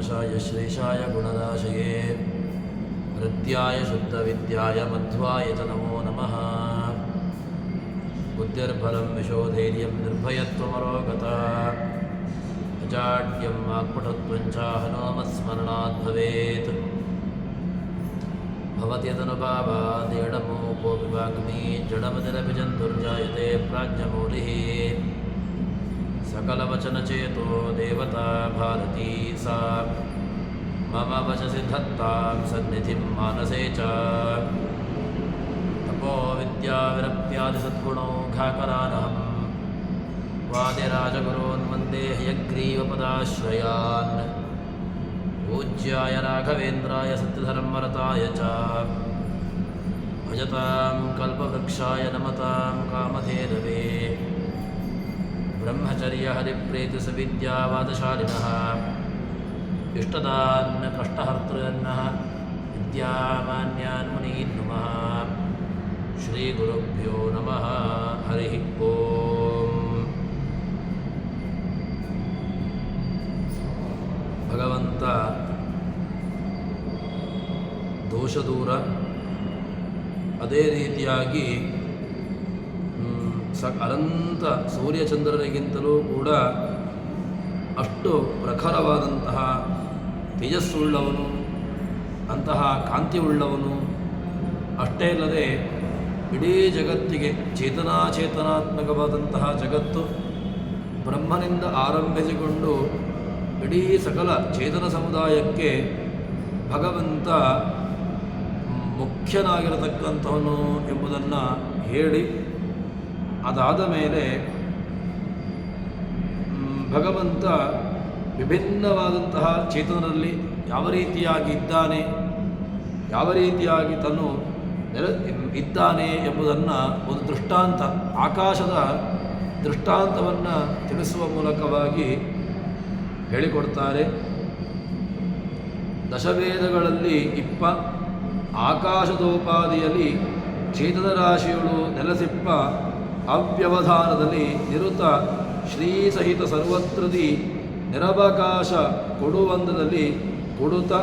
नाशाय श्रेशाय गुणराशये हृद्याय शुद्धविद्याय मध्वाय च नमो नमः। बुद्धिर्बलं यशोधैर्यं निर्भयत्वमरोगता अजाड्यं वाक्पटुत्वं च हनुमत्स्मरणात् भवेत्। भवत्यदनुभावादेडमोपोऽपि वाग्मी जडमतिरपि जन्तुर्जायते प्राज्ञमौलिः। सकलवचनचेतो देवता भारती सा मम वचसि धत्तां सन्निधिं मानसे च। तपो विद्याविरक्त्यादिसद्गुणौघाकरानहं वादिराजगुरून् वन्दे हयग्रीवपदाश्रयान्। पूज्याय राघवेन्द्राय सत्यधर्मरताय च भजतां कल्पवृक्षाय नमतां कामधेनवे। ब्रह्मचर्य हरिप्रीतिसुविद्यावादशालिनः इष्टदान् कष्टहर्तॄन्नः विद्यामान्यान् मुनीन् नुमः। श्रीगुरुभ्यो नमः। हरिः ओम्। ಭಗವಂತ ದೋಷದೂರ, ಅದೇ ರೀತಿಯಾಗಿ ಅನಂತ ಸೂರ್ಯಚಂದ್ರರಿಗಿಂತಲೂ ಕೂಡ ಅಷ್ಟು ಪ್ರಖರವಾದಂತಹ ತೇಜಸ್ಸುಳ್ಳವನು, ಅಂತಹ ಕಾಂತಿಯುಳ್ಳವನು. ಅಷ್ಟೇ ಅಲ್ಲದೆ ಇಡೀ ಜಗತ್ತಿಗೆ ಚೇತನಾಚೇತನಾತ್ಮಕವಾದಂತಹ ಜಗತ್ತು ಬ್ರಹ್ಮನಿಂದ ಆರಂಭಿಸಿಕೊಂಡು ಇಡೀ ಸಕಲ ಚೇತನ ಸಮುದಾಯಕ್ಕೆ ಭಗವಂತ ಮುಖ್ಯನಾಗಿರತಕ್ಕಂಥವನು ಎಂಬುದನ್ನು ಹೇಳಿ, ಅದಾದ ಮೇಲೆ ಭಗವಂತ ವಿಭಿನ್ನವಾದಂತಹ ಚೇತನರಲ್ಲಿ ಯಾವ ರೀತಿಯಾಗಿ ಇದ್ದಾನೆ, ಯಾವ ರೀತಿಯಾಗಿ ತನ್ನು ಇದ್ದಾನೆ ಎಂಬುದನ್ನು ಒಂದು ದೃಷ್ಟಾಂತ, ಆಕಾಶದ ದೃಷ್ಟಾಂತವನ್ನು ತಿಳಿಸುವ ಮೂಲಕವಾಗಿ ಹೇಳಿಕೊಡ್ತಾರೆ. ದಶವೇದಗಳಲ್ಲಿ ಆಕಾಶದೋಪಾದಿಯಲ್ಲಿ ಚೇತನ ರಾಶಿಗಳು ನೆಲೆಸಿಪ್ಪ ಅವ್ಯವಧಾನದಲ್ಲಿ ನಿರುತ ಶ್ರೀಸಹಿತ ಸರ್ವತ್ರದಿ ನಿರವಕಾಶ ಕೊಡುವಂದದಲ್ಲಿ ಕೊಡುತ್ತ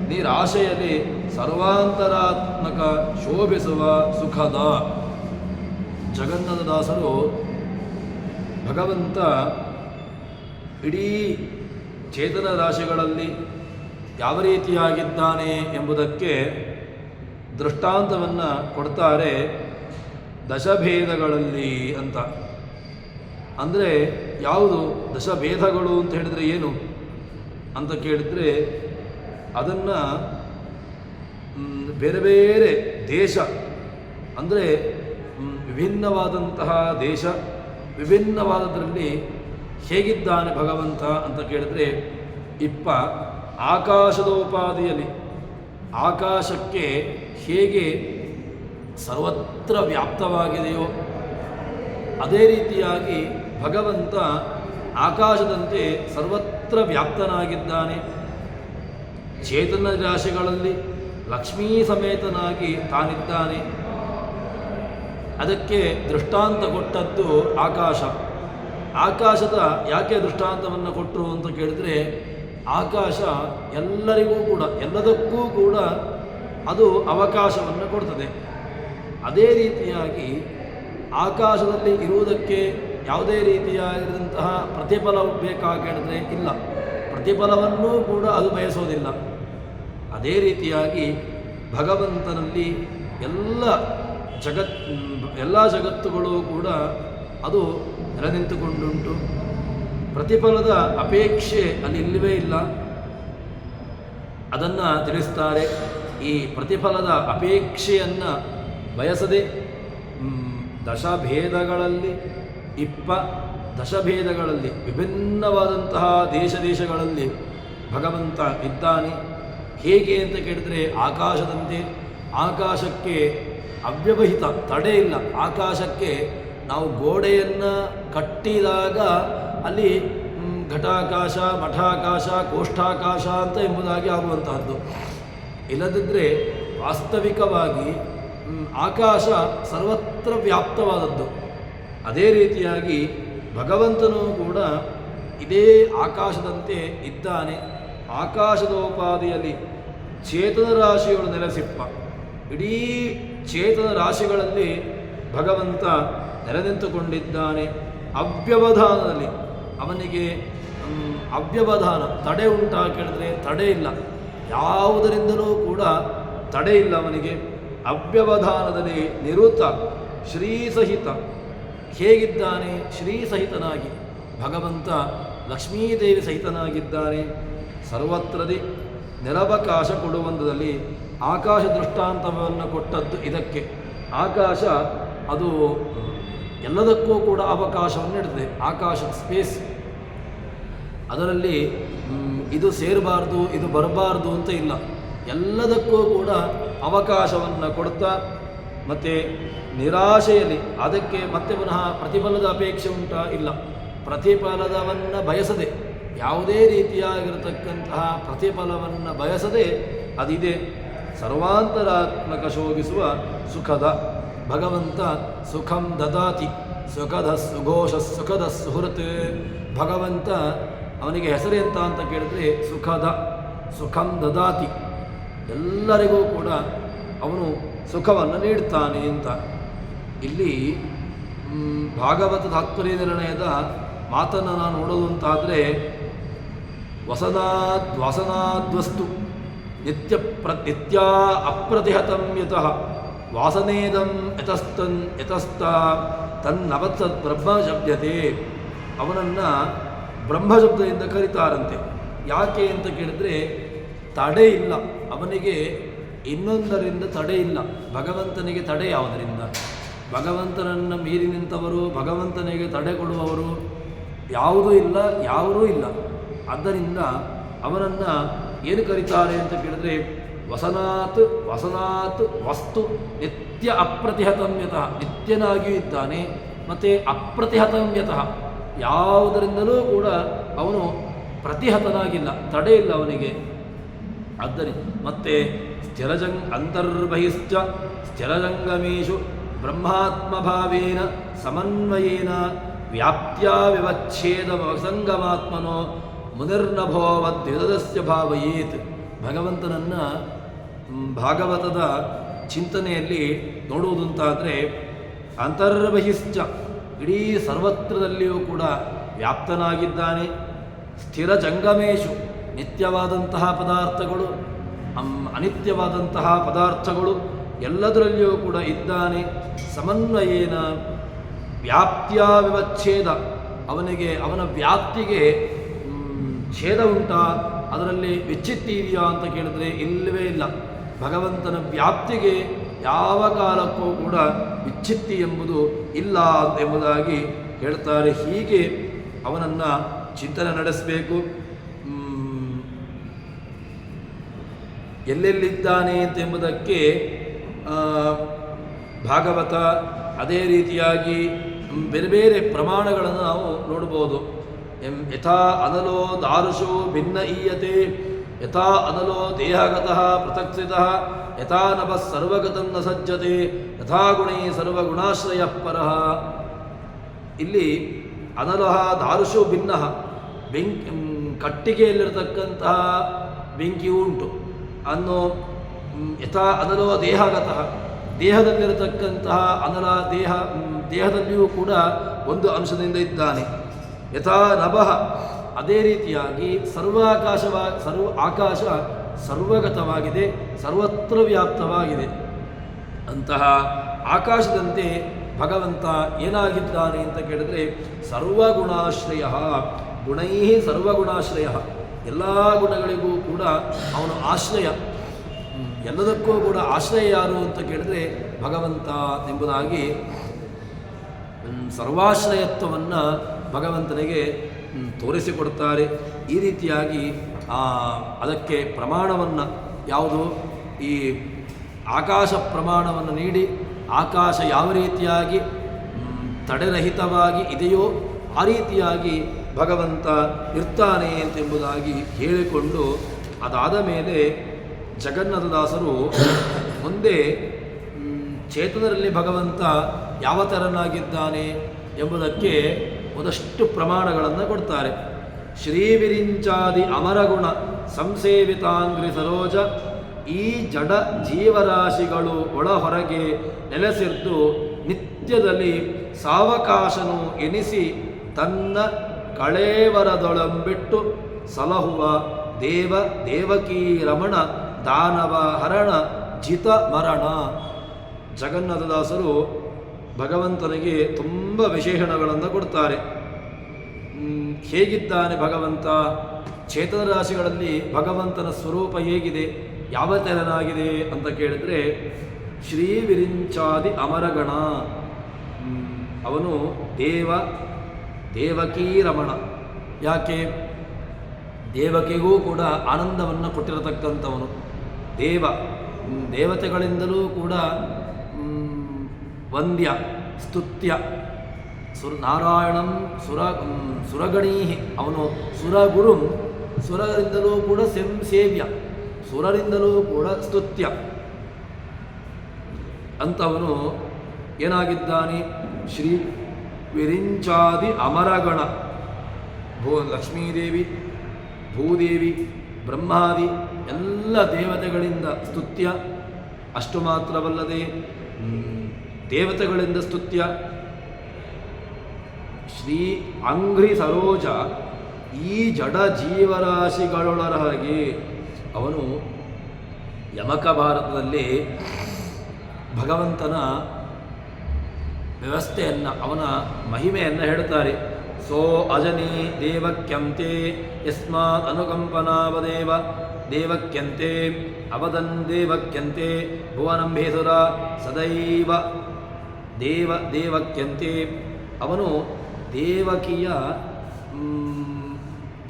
ನಿರಾಶೆಯಲ್ಲಿ ಸರ್ವಾಂತರಾತ್ಮಕ ಶೋಭಿಸುವ ಸುಖದ. ಜಗನ್ನಾಥದಾಸರು ಭಗವಂತ ಇಡೀ ಚೇತನ ರಾಶಿಗಳಲ್ಲಿ ಯಾವ ರೀತಿಯಾಗಿದ್ದಾನೆ ಎಂಬುದಕ್ಕೆ ದೃಷ್ಟಾಂತವನ್ನು ಕೊಡ್ತಾರೆ ದಶಭೇದಗಳಲ್ಲಿ ಅಂತ. ಅಂದರೆ ಯಾವುದು ದಶಭೇದಗಳು ಅಂತ ಹೇಳಿದರೆ ಏನು ಅಂತ ಕೇಳಿದರೆ, ಅದನ್ನು ಬೇರೆ ಬೇರೆ ದೇಶ, ಅಂದರೆ ವಿಭಿನ್ನವಾದಂತಹ ದೇಶ, ವಿಭಿನ್ನವಾದದ್ರಲ್ಲಿ ಹೇಗಿದ್ದಾನೆ ಭಗವಂತ ಅಂತ ಕೇಳಿದರೆ, ಆಕಾಶದೋಪಾದಿಯಲ್ಲಿ ಆಕಾಶಕ್ಕೆ ಹೇಗೆ ಸರ್ವತ್ರ ವ್ಯಾಪ್ತವಾಗಿದೆಯೋ ಅದೇ ರೀತಿಯಾಗಿ ಭಗವಂತ ಆಕಾಶದಂತೆ ಸರ್ವತ್ರ ವ್ಯಾಪ್ತನಾಗಿದ್ದಾನೆ. ಚೇತನ ರಾಶಿಗಳಲ್ಲಿ ಲಕ್ಷ್ಮೀ ಸಮೇತನಾಗಿ ತಾನಿದ್ದಾನೆ. ಅದಕ್ಕೆ ದೃಷ್ಟಾಂತ ಕೊಟ್ಟದ್ದು ಆಕಾಶ. ಆಕಾಶದ ಯಾಕೆ ದೃಷ್ಟಾಂತವನ್ನು ಕೊಟ್ಟರು ಅಂತ ಕೇಳಿದರೆ, ಆಕಾಶ ಎಲ್ಲರಿಗೂ ಕೂಡ, ಎಲ್ಲದಕ್ಕೂ ಕೂಡ ಅದು ಅವಕಾಶವನ್ನು ಕೊಡ್ತದೆ. ಅದೇ ರೀತಿಯಾಗಿ ಆಕಾಶದಲ್ಲಿ ಇರುವುದಕ್ಕೆ ಯಾವುದೇ ರೀತಿಯಾಗಿರುವಂತಹ ಪ್ರತಿಫಲ ಬೇಕಾಗಿದ್ರೆ ಇಲ್ಲ, ಪ್ರತಿಫಲವನ್ನೂ ಕೂಡ ಅದು ಬಯಸೋದಿಲ್ಲ. ಅದೇ ರೀತಿಯಾಗಿ ಭಗವಂತನಲ್ಲಿ ಎಲ್ಲ ಜಗತ್ತುಗಳು ಕೂಡ ಅದು ನೆಲೆ ನಿಂತುಕೊಂಡುಂಟು. ಪ್ರತಿಫಲದ ಅಪೇಕ್ಷೆ ಅಲ್ಲಿ ಇಲ್ಲವೇ ಇಲ್ಲ. ಅದನ್ನು ತಿಳಿಸ್ತಾರೆ. ಈ ಪ್ರತಿಫಲದ ಅಪೇಕ್ಷೆಯನ್ನು ಬಯಸದೆ ದಶಭೇದಗಳಲ್ಲಿ ದಶಭೇದಗಳಲ್ಲಿ ವಿಭಿನ್ನವಾದಂತಹ ದೇಶಗಳಲ್ಲಿ ಭಗವಂತ ಇದ್ದಾನೆ. ಹೇಗೆ ಅಂತ ಕೇಳಿದರೆ, ಆಕಾಶದಂತೆ. ಆಕಾಶಕ್ಕೆ ಅವ್ಯವಹಿತ ತಡೆ ಇಲ್ಲ. ಆಕಾಶಕ್ಕೆ ನಾವು ಗೋಡೆಯನ್ನು ಕಟ್ಟಿದಾಗ ಅಲ್ಲಿ ಘಟಾಕಾಶ, ಮಠಾಕಾಶ, ಕೋಷ್ಠಾಕಾಶ ಅಂತ ಎಂಬುದಾಗಿ ಆಗುವಂತಹದ್ದು. ಇಲ್ಲದಿದ್ದರೆ ವಾಸ್ತವಿಕವಾಗಿ ಆಕಾಶ ಸರ್ವತ್ರ ವ್ಯಾಪ್ತವಾದದ್ದು. ಅದೇ ರೀತಿಯಾಗಿ ಭಗವಂತನೂ ಕೂಡ ಇದೇ ಆಕಾಶದಂತೆ ಇದ್ದಾನೆ. ಆಕಾಶದೋಪಾದಿಯಲ್ಲಿ ಚೇತನ ರಾಶಿಗಳು ನೆಲೆಸಿಪ್ಪ. ಇಡೀ ಚೇತನ ರಾಶಿಗಳಲ್ಲಿ ಭಗವಂತ ನೆಲೆ ನಿಂತುಕೊಂಡಿದ್ದಾನೆ. ಅವ್ಯವಧಾನದಲ್ಲಿ ಅವನಿಗೆ ಅವ್ಯವಧಾನ ತಡೆ ಉಂಟಾ ಕೇಳಿದ್ರೆ ತಡೆ ಇಲ್ಲ, ಯಾವುದರಿಂದಲೂ ಕೂಡ ತಡೆ ಇಲ್ಲ ಅವನಿಗೆ. ಅವ್ಯವಧಾನದಲ್ಲಿ ನಿರುತ ಶ್ರೀಸಹಿತ ಹೇಗಿದ್ದಾನೆ? ಶ್ರೀಸಹಿತನಾಗಿ ಭಗವಂತ ಲಕ್ಷ್ಮೀದೇವಿ ಸಹಿತನಾಗಿದ್ದಾನೆ. ಸರ್ವತ್ರದಿ ನಿರವಕಾಶ ಕೊಡುವಂಥದ್ದಲ್ಲಿ ಆಕಾಶ ದೃಷ್ಟಾಂತವನ್ನು ಕೊಟ್ಟದ್ದು ಇದಕ್ಕೆ. ಆಕಾಶ ಅದು ಎಲ್ಲದಕ್ಕೂ ಕೂಡ ಅವಕಾಶವನ್ನು ನೀಡುತ್ತದೆ. ಆಕಾಶ ಸ್ಪೇಸ್, ಅದರಲ್ಲಿ ಇದು ಸೇರಬಾರ್ದು ಇದು ಬರಬಾರ್ದು ಅಂತ ಇಲ್ಲ, ಎಲ್ಲದಕ್ಕೂ ಕೂಡ ಅವಕಾಶವನ್ನು ಕೊಡ್ತಾ, ಮತ್ತು ನಿರಾಶೆಯಲ್ಲಿ ಅದಕ್ಕೆ ಮತ್ತೆ ಪುನಃ ಪ್ರತಿಫಲದ ಅಪೇಕ್ಷೆ ಉಂಟಾ? ಇಲ್ಲ, ಪ್ರತಿಫಲದವನ್ನು ಬಯಸದೆ, ಯಾವುದೇ ರೀತಿಯಾಗಿರತಕ್ಕಂತಹ ಪ್ರತಿಫಲವನ್ನು ಬಯಸದೆ ಅದಿದೆ. ಸರ್ವಾಂತರಾತ್ಮಕ ಶೋಭಿಸುವ ಸುಖದ ಭಗವಂತ ಸುಖಂ ದದಾತಿ ಸುಖದ ಸುಘೋಷ ಸುಖದ ಸುಹೃತ್. ಭಗವಂತ ಅವನಿಗೆ ಹೆಸರೆಂತ ಅಂತ ಕೇಳಿದ್ರೆ ಸುಖದ, ಸುಖಂ ದದಾತಿ, ಎಲ್ಲರಿಗೂ ಕೂಡ ಅವನು ಸುಖವನ್ನು ನೀಡ್ತಾನೆ ಅಂತ. ಇಲ್ಲಿ ಭಾಗವತ ತಾತ್ಪರ್ಯ ನಿರ್ಣಯದ ಮಾತನ್ನು ನಾನು ನೋಡೋದು ಅಂತಾದರೆ, ವಸನಾದ್ವಸ್ತು ನಿತ್ಯ ಅಪ್ರತಿಹತಂ ಯತಃ ವಾಸನೇದಂ ಯತಸ್ತ ತನ್ನವತ್ಸತ್ ಬ್ರಹ್ಮಶಬ್ದತೆ. ಅವನನ್ನು ಬ್ರಹ್ಮಶಬ್ದದಿಂದ ಕರೀತಾರಂತೆ. ಯಾಕೆ ಅಂತ ಕೇಳಿದ್ರೆ ತಡೆ ಇಲ್ಲ ಅವನಿಗೆ, ಇನ್ನೊಂದರಿಂದ ತಡೆ ಇಲ್ಲ. ಭಗವಂತನಿಗೆ ತಡೆ ಯಾವುದರಿಂದ? ಭಗವಂತನನ್ನು ಮೀರಿ ನಿಂತವರು, ಭಗವಂತನಿಗೆ ತಡೆ ಕೊಡುವವರು ಯಾವುದೂ ಇಲ್ಲ, ಯಾರೂ ಇಲ್ಲ. ಆದ್ದರಿಂದ ಅವನನ್ನು ಏನು ಕರೀತಾರೆ ಅಂತ ಕೇಳಿದ್ರೆ ವಸನಾತ್ ವಸ್ತು ನಿತ್ಯ ಅಪ್ರತಿಹತಮ್ಯತಃ, ನಿತ್ಯನಾಗಿಯೂ ಇದ್ದಾನೆ, ಮತ್ತು ಅಪ್ರತಿಹತಮ್ಯತಃ, ಯಾವುದರಿಂದಲೂ ಕೂಡ ಅವನು ಪ್ರತಿಹತನಾಗಿಲ್ಲ, ತಡೆ ಇಲ್ಲ ಅವನಿಗೆ. ಆದ್ದರಿಂದ ಮತ್ತೆ ಅಂತರ್ಬಹಿಶ್ಚ ಸ್ಥಿರಜಂಗಮೇಶು ಬ್ರಹ್ಮಾತ್ಮಭಾವೇನ ಸಮನ್ವಯೇನ ವ್ಯಾಪ್ತ್ಯಾ ವಿವಚ್ಛೇದ ಸಂಗಮಾತ್ಮನೋ ಮುನಿರ್ನಭೋವದ್ವಿದಸ್ಯ ಭಾವಯೇತ್. ಭಗವಂತನನ್ನು ಭಾಗವತದ ಚಿಂತನೆಯಲ್ಲಿ ನೋಡುವುದಂತಾದರೆ ಅಂತರ್ಬಹಿಶ್ಚ, ಇಡೀ ಸರ್ವತ್ರದಲ್ಲಿಯೂ ಕೂಡ ವ್ಯಾಪ್ತನಾಗಿದ್ದಾನೆ. ಸ್ಥಿರ ಜಂಗಮೇಶು, ನಿತ್ಯವಾದಂತಹ ಪದಾರ್ಥಗಳು ಅನಿತ್ಯವಾದಂತಹ ಪದಾರ್ಥಗಳು ಎಲ್ಲದರಲ್ಲಿಯೂ ಕೂಡ ಇದ್ದಾನೆ. ಸಮನ್ವಯೇನ ವ್ಯಾಪ್ತ್ಯಾ ವಿವಚ್ಛೇದ, ಅವನಿಗೆ ಅವನ ವ್ಯಾಪ್ತಿಗೆ ಛೇದ ಉಂಟಾ, ಅದರಲ್ಲಿ ವಿಚ್ಛಿತ್ತಿ ಇದೆಯಾ ಅಂತ ಕೇಳಿದ್ರೆ ಇಲ್ಲವೇ ಇಲ್ಲ. ಭಗವಂತನ ವ್ಯಾಪ್ತಿಗೆ ಯಾವ ಕಾಲಕ್ಕೂ ಕೂಡ ವಿಚ್ಛಿತ್ತಿ ಎಂಬುದು ಇಲ್ಲ ಎಂಬುದಾಗಿ ಹೇಳ್ತಾರೆ. ಹೀಗೆ ಅವನನ್ನು ಚಿಂತನೆ ನಡೆಸಬೇಕು. ಎಲ್ಲೆಲ್ಲಿದ್ದಾನೆ ಎಂಬುದಕ್ಕೆ ಭಾಗವತ ಅದೇ ರೀತಿಯಾಗಿ ಬೇರೆ ಬೇರೆ ಪ್ರಮಾಣಗಳನ್ನು ನಾವು ನೋಡ್ಬೋದು. ಯಥಾ ಅನಲೋ ದಾರುಷೋ ಭಿನ್ನ ಈಯತೆ, ಯಥಾ ಅನಲೋ ದೇಹಗತಃ ಪೃಥಕ್ಸಿತಃ, ಯಥಾ ನಭಃ ಸರ್ವಗತಂ ನ ಸಜ್ಜತೆ, ಯಥಾ ಗುಣೈ ಸರ್ವಗುಣಾಶ್ರಯ ಪರಃ. ಇಲ್ಲಿ ಅನಲಃ ದಾರುಷೋ ಭಿನ್ನ, ಕಟ್ಟಿಗೆಯಲ್ಲಿರತಕ್ಕಂತಹ ಬೆಂಕಿಯೂ ಉಂಟು ಅನ್ನೋ. ಯಥಾ ಅನಲೋ ದೇಹಗತಃ, ದೇಹದಲ್ಲಿರತಕ್ಕಂತಹ ಅನಲ ದೇಹದಲ್ಲಿಯೂ ಕೂಡ ಒಂದು ಅಂಶದಿಂದ ಇದ್ದಾನೆ. ಯಥಾ ನಭಃ, ಅದೇ ರೀತಿಯಾಗಿ ಆಕಾಶ ಸರ್ವಗತವಾಗಿದೆ, ಸರ್ವತ್ರ ವ್ಯಾಪ್ತವಾಗಿದೆ. ಅಂತಹ ಆಕಾಶದಂತೆ ಭಗವಂತ ಏನಾಗಿದ್ದಾನೆ ಅಂತ ಕೇಳಿದ್ರೆ ಸರ್ವಗುಣಾಶ್ರಯ, ಗುಣೈ ಸರ್ವಗುಣಾಶ್ರಯ, ಎಲ್ಲ ಗುಣಗಳಿಗೂ ಕೂಡ ಅವನು ಆಶ್ರಯ. ಎಲ್ಲದಕ್ಕೂ ಕೂಡ ಆಶ್ರಯ ಯಾರು ಅಂತ ಕೇಳಿದ್ರೆ ಭಗವಂತ ಎಂಬುದಾಗಿ ಸರ್ವಾಶ್ರಯತ್ವವನ್ನು ಭಗವಂತನಿಗೆ ತೋರಿಸಿಕೊಡ್ತಾರೆ. ಈ ರೀತಿಯಾಗಿ ಅದಕ್ಕೆ ಪ್ರಮಾಣವನ್ನು ಯಾವುದು ಈ ಆಕಾಶ ಪ್ರಮಾಣವನ್ನು ನೀಡಿ, ಆಕಾಶ ಯಾವ ರೀತಿಯಾಗಿ ತಡೆರಹಿತವಾಗಿ ಇದೆಯೋ ಆ ರೀತಿಯಾಗಿ ಭಗವಂತ ಇರ್ತಾನೆ ಎಂಬುದಾಗಿ ಹೇಳಿಕೊಂಡು, ಅದಾದ ಮೇಲೆ ಜಗನ್ನಾಥದಾಸರು ಮುಂದೆ ಚೇತನರಲ್ಲಿ ಭಗವಂತ ಯಾವ ಥರನಾಗಿದ್ದಾನೆ ಎಂಬುದಕ್ಕೆ ಒಂದಷ್ಟು ಪ್ರಮಾಣಗಳನ್ನು ಕೊಡ್ತಾರೆ. ಶ್ರೀವಿರಿಂಚಾದಿ ಅಮರಗುಣ ಸಂಸೇವಿತಾಂಗ್ರಿ ಸರೋಜ ಈ ಜಡ ಜೀವರಾಶಿಗಳು ಒಳ ಹೊರಗೆ ನೆಲೆಸಿದ್ದು ನಿತ್ಯದಲ್ಲಿ ಸಾವಕಾಶನು ಎನಿಸಿ ತನ್ನ ಕಳೇವರದೊಳಂಬಿಟ್ಟು ಸಲಹುವ ದೇವ ದೇವಕೀ ರಮಣ ದಾನವ ಹರಣ ಜಿತ ಮರಣ. ಜಗನ್ನಾಥದಾಸರು ಭಗವಂತನಿಗೆ ತುಂಬ ವಿಶೇಷಣಗಳನ್ನು ಕೊಡ್ತಾರೆ. ಹೇಗಿದ್ದಾನೆ ಭಗವಂತ, ಚೇತನ ರಾಶಿಗಳಲ್ಲಿ ಭಗವಂತನ ಸ್ವರೂಪ ಹೇಗಿದೆ, ಯಾವ ತೆರನಾಗಿದೆ ಅಂತ ಕೇಳಿದರೆ ಶ್ರೀ ವಿರಿಂಚಾದಿ ಅಮರಗಣ. ಅವನು ದೇವಕೀ ರಮಣ. ಯಾಕೆ? ದೇವಕಿಗೂ ಕೂಡ ಆನಂದವನ್ನು ಕೊಟ್ಟಿರತಕ್ಕಂಥವನು ದೇವತೆಗಳಿಂದಲೂ ಕೂಡ ವಂದ್ಯ ಸ್ತುತ್ಯ ನಾರಾಯಣಂ ಸುರಗಣೀಹಿ. ಅವನು ಸುರಗುರುಂ, ಸುರರಿಂದಲೂ ಕೂಡ ಸೇವ್ಯ, ಸುರರಿಂದಲೂ ಕೂಡ ಸ್ತುತ್ಯ ಅಂತವನು ಏನಾಗಿದ್ದಾನೆ? ಶ್ರೀ ವಿರಿಂಚಾದಿ ಅಮರಗಣ. ಲಕ್ಷ್ಮೀದೇವಿ, ಭೂದೇವಿ, ಬ್ರಹ್ಮಾದಿ ಎಲ್ಲ ದೇವತೆಗಳಿಂದ ಸ್ತುತ್ಯ. ಅಷ್ಟು ಮಾತ್ರವಲ್ಲದೆ ದೇವತೆಗಳಿಂದ ಸ್ತುತ್ಯ. ಶ್ರೀ ಅಂಘ್ರಿ ಸರೋಜ ಈ ಜಡ ಜೀವರಾಶಿಗಳೊಳಗೆ ಅವನು ಯಮಕ ಭಾರತದಲ್ಲಿ ಭಗವಂತನ ವ್ಯವಸ್ಥೆಯನ್ನು, ಅವನ ಮಹಿಮೆಯನ್ನು ಹೇಳುತ್ತಾರೆ. ಸೋ ಅಜನಿ ದೇವಕ್ಯಂತೆ ಯಸ್ಮಾತ್ ಅನುಕಂಪನಾವದೇವ ದೇವಕ್ಯಂತೆ ಅವದನ್ ದೇವಕ್ಯಂತೆ ಭುವನಂಭೇಸುರ ಸದೈವ ದೇವಕ್ಯಂತೆ. ಅವನು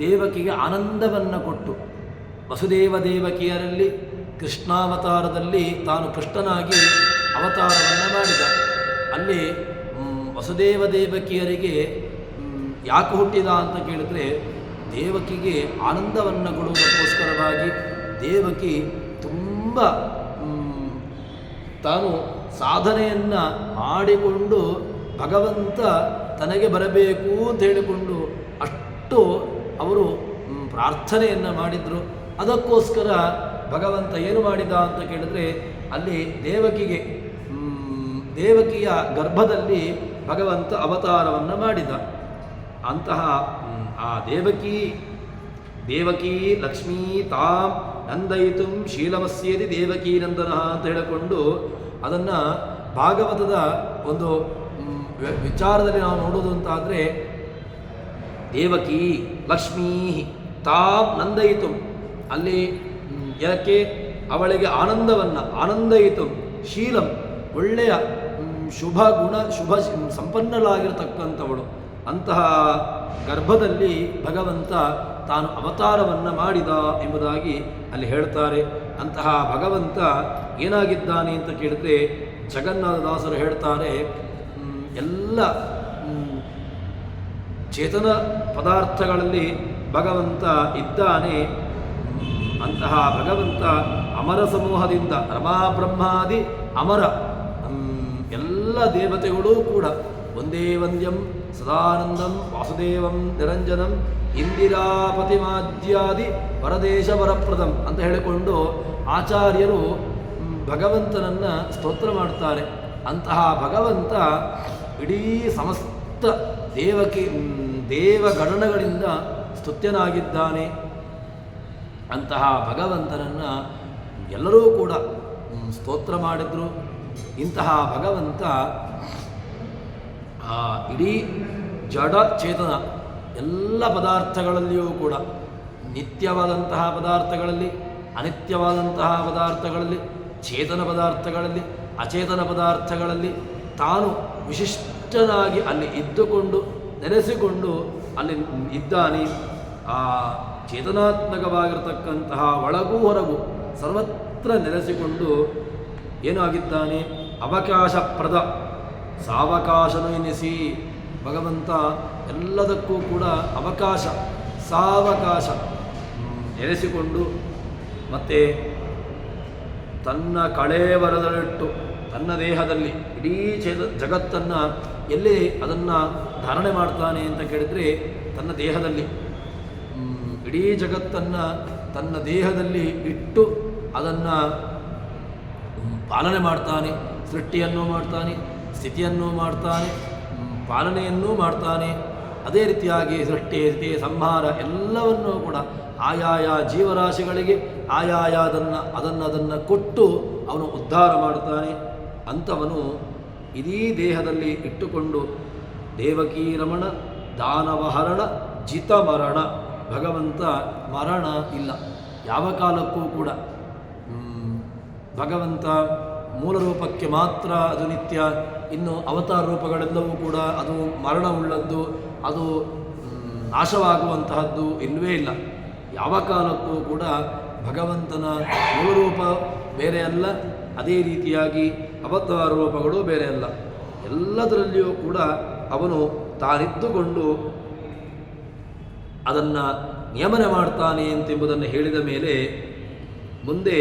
ದೇವಕಿಗೆ ಆನಂದವನ್ನು ಕೊಟ್ಟು ವಸುದೇವ ದೇವಕಿಯರಲ್ಲಿ ಕೃಷ್ಣಾವತಾರದಲ್ಲಿ ತಾನು ಕೃಷ್ಣನಾಗಿ ಅವತಾರವನ್ನು ಮಾಡಿದ. ಅಲ್ಲಿ ವಸುದೇವ ದೇವಕಿಯರಿಗೆ ಯಾಕೆ ಹುಟ್ಟಿದ ಅಂತ ಕೇಳಿದರೆ ದೇವಕಿಗೆ ಆನಂದವನ್ನು ಕೊಡುವುದಕ್ಕೋಸ್ಕರವಾಗಿ ದೇವಕಿ ತುಂಬ ತಾನು ಸಾಧನೆಯನ್ನು ಮಾಡಿಕೊಂಡು ಭಗವಂತ ತನಗೆ ಬರಬೇಕು ಅಂತ ಹೇಳಿಕೊಂಡು ಅಷ್ಟು ಅವರು ಪ್ರಾರ್ಥನೆಯನ್ನು ಮಾಡಿದರು. ಅದಕ್ಕೋಸ್ಕರ ಭಗವಂತ ಏನು ಮಾಡಿದ ಅಂತ ಕೇಳಿದರೆ ಅಲ್ಲಿ ದೇವಕಿಯ ಗರ್ಭದಲ್ಲಿ ಭಗವಂತ ಅವತಾರವನ್ನು ಮಾಡಿದ. ಅಂತಹ ಆ ದೇವಕೀ ಲಕ್ಷ್ಮೀ ತಾಂ ನಂದಯಿತು ಶೀಲವಸ್ಯೇತಿ ದೇವಕೀ ನಂದನ ಅಂತ ಹೇಳಿಕೊಂಡು ಅದನ್ನು ಭಾಗವತದ ಒಂದು ವಿಚಾರದಲ್ಲಿ ನಾವು ನೋಡೋದು ಅಂತಾದರೆ ದೇವಕೀ ಲಕ್ಷ್ಮೀ ತಾಂ ನಂದಯಿತು, ಅಲ್ಲಿ ಯಾಕೆ ಅವಳಿಗೆ ಆನಂದಯಿತು ಶೀಲಂ ಒಳ್ಳೆಯ ಶುಭ ಸಂಪನ್ನಳಾಗಿರತಕ್ಕಂಥವಳು. ಅಂತಹ ಗರ್ಭದಲ್ಲಿ ಭಗವಂತ ತಾನು ಅವತಾರವನ್ನು ಮಾಡಿದ ಎಂಬುದಾಗಿ ಅಲ್ಲಿ ಹೇಳ್ತಾರೆ. ಅಂತಹ ಭಗವಂತ ಏನಾಗಿದ್ದಾನೆ ಅಂತ ಕೇಳಿದರೆ ಜಗನ್ನಾಥದಾಸರು ಹೇಳ್ತಾರೆ, ಎಲ್ಲ ಚೇತನ ಪದಾರ್ಥಗಳಲ್ಲಿ ಭಗವಂತ ಇದ್ದಾನೆ. ಅಂತಹ ಭಗವಂತ ಅಮರ ಸಮೂಹದಿಂದ ರಮಾ ಬ್ರಹ್ಮಾದಿ ಅಮರ ಎಲ್ಲ ದೇವತೆಗಳೂ ಕೂಡ ಒಂದೇ ವಂದ್ಯಂ ಸದಾನಂದಂ ವಾಸುದೇವಂ ನಿರಂಜನಂ ಇಂದಿರಾಪತಿಮಾದ್ಯಾದಿ ಪರದೇಶ ವರಪ್ರದಂ ಅಂತ ಹೇಳಿಕೊಂಡು ಆಚಾರ್ಯರು ಭಗವಂತನನ್ನು ಸ್ತೋತ್ರ ಮಾಡ್ತಾರೆ. ಅಂತಹ ಭಗವಂತ ಇಡೀ ಸಮಸ್ತ ದೇವಗಣಗಳಿಂದ ಸ್ತುತ್ಯನಾಗಿದ್ದಾನೆ. ಅಂತಹ ಭಗವಂತನನ್ನು ಎಲ್ಲರೂ ಕೂಡ ಸ್ತೋತ್ರ ಮಾಡಿದ್ರು. ಇಂತಹ ಭಗವಂತ ಇಡೀ ಜಡ ಚೇತನ ಎಲ್ಲ ಪದಾರ್ಥಗಳಲ್ಲಿಯೂ ಕೂಡ ನಿತ್ಯವಾದಂತಹ ಪದಾರ್ಥಗಳಲ್ಲಿ, ಅನಿತ್ಯವಾದಂತಹ ಪದಾರ್ಥಗಳಲ್ಲಿ, ಚೇತನ ಪದಾರ್ಥಗಳಲ್ಲಿ, ಅಚೇತನ ಪದಾರ್ಥಗಳಲ್ಲಿ ತಾನು ವಿಶಿಷ್ಟನಾಗಿ ಅಲ್ಲಿ ಇದ್ದುಕೊಂಡು ನೆಲೆಸಿಕೊಂಡು ಅಲ್ಲಿ ಇದ್ದಾನೆ. ಆ ಚೇತನಾತ್ಮಕವಾಗಿರತಕ್ಕಂತಹ ಒಳಗೂ ಹೊರಗೂ ಸರ್ವತ್ರ ನೆಲೆಸಿಕೊಂಡು ಏನಾಗಿದ್ದಾನೆ? ಅವಕಾಶಪ್ರದ ಸಾವಕಾಶನು ಎನಿಸಿ ಭಗವಂತ ಎಲ್ಲದಕ್ಕೂ ಕೂಡ ಸಾವಕಾಶ ನೆಲೆಸಿಕೊಂಡು ಮತ್ತೆ ತನ್ನ ಕಳೇವರದಲ್ಲಿಟ್ಟು ತನ್ನ ದೇಹದಲ್ಲಿ ಇಡೀ ಜಗತ್ತನ್ನು ಎಲ್ಲಿ ಅದನ್ನು ಧಾರಣೆ ಮಾಡ್ತಾನೆ ಅಂತ ಕೇಳಿದರೆ ತನ್ನ ದೇಹದಲ್ಲಿ ಇಡೀ ಜಗತ್ತನ್ನು ತನ್ನ ದೇಹದಲ್ಲಿ ಇಟ್ಟು ಅದನ್ನು ಪಾಲನೆ ಮಾಡ್ತಾನೆ. ಸೃಷ್ಟಿಯನ್ನು ಮಾಡ್ತಾನೆ, ಸ್ಥಿತಿಯನ್ನು ಮಾಡ್ತಾನೆ, ಪಾಲನೆಯನ್ನೂ ಮಾಡ್ತಾನೆ. ಅದೇ ರೀತಿಯಾಗಿ ಸೃಷ್ಟಿ, ಸ್ಥಿತಿ, ಸಂಹಾರ ಎಲ್ಲವನ್ನೂ ಕೂಡ ಆಯಾಯ ಜೀವರಾಶಿಗಳಿಗೆ ಅದನ್ನು ಕೊಟ್ಟು ಅವನು ಉದ್ಧಾರ ಮಾಡ್ತಾನೆ. ಅಂಥವನು ಇಡೀ ದೇಹದಲ್ಲಿ ಇಟ್ಟುಕೊಂಡು ದೇವಕೀ ರಮಣ, ದಾನವಹರಣ, ಜಿತ ಮರಣ. ಭಗವಂತ ಮರಣ ಇಲ್ಲ ಯಾವ ಕಾಲಕ್ಕೂ ಕೂಡ. ಭಗವಂತ ಮೂಲ ರೂಪಕ್ಕೆ ಮಾತ್ರ ಅದು ನಿತ್ಯ. ಇನ್ನು ಅವತಾರ ರೂಪಗಳೆಲ್ಲವೂ ಕೂಡ ಅದು ಮರಣವುಳ್ಳದ್ದು, ಅದು ನಾಶವಾಗುವಂತಹದ್ದು ಇಲ್ಲವೇ ಇಲ್ಲ. ಯಾವ ಕಾಲಕ್ಕೂ ಕೂಡ ಭಗವಂತನ ಮೂಲ ರೂಪ ಬೇರೆ ಅಲ್ಲ, ಅದೇ ರೀತಿಯಾಗಿ ಅವತಾರ ರೂಪಗಳು ಬೇರೆ ಅಲ್ಲ. ಎಲ್ಲದರಲ್ಲಿಯೂ ಕೂಡ ಅವನು ತಾನಿದ್ದುಕೊಂಡು ಅದನ್ನು ನಿಯಮನ ಮಾಡ್ತಾನೆ ಎಂಬುದನ್ನು ಹೇಳಿದ ಮೇಲೆ ಮುಂದೆ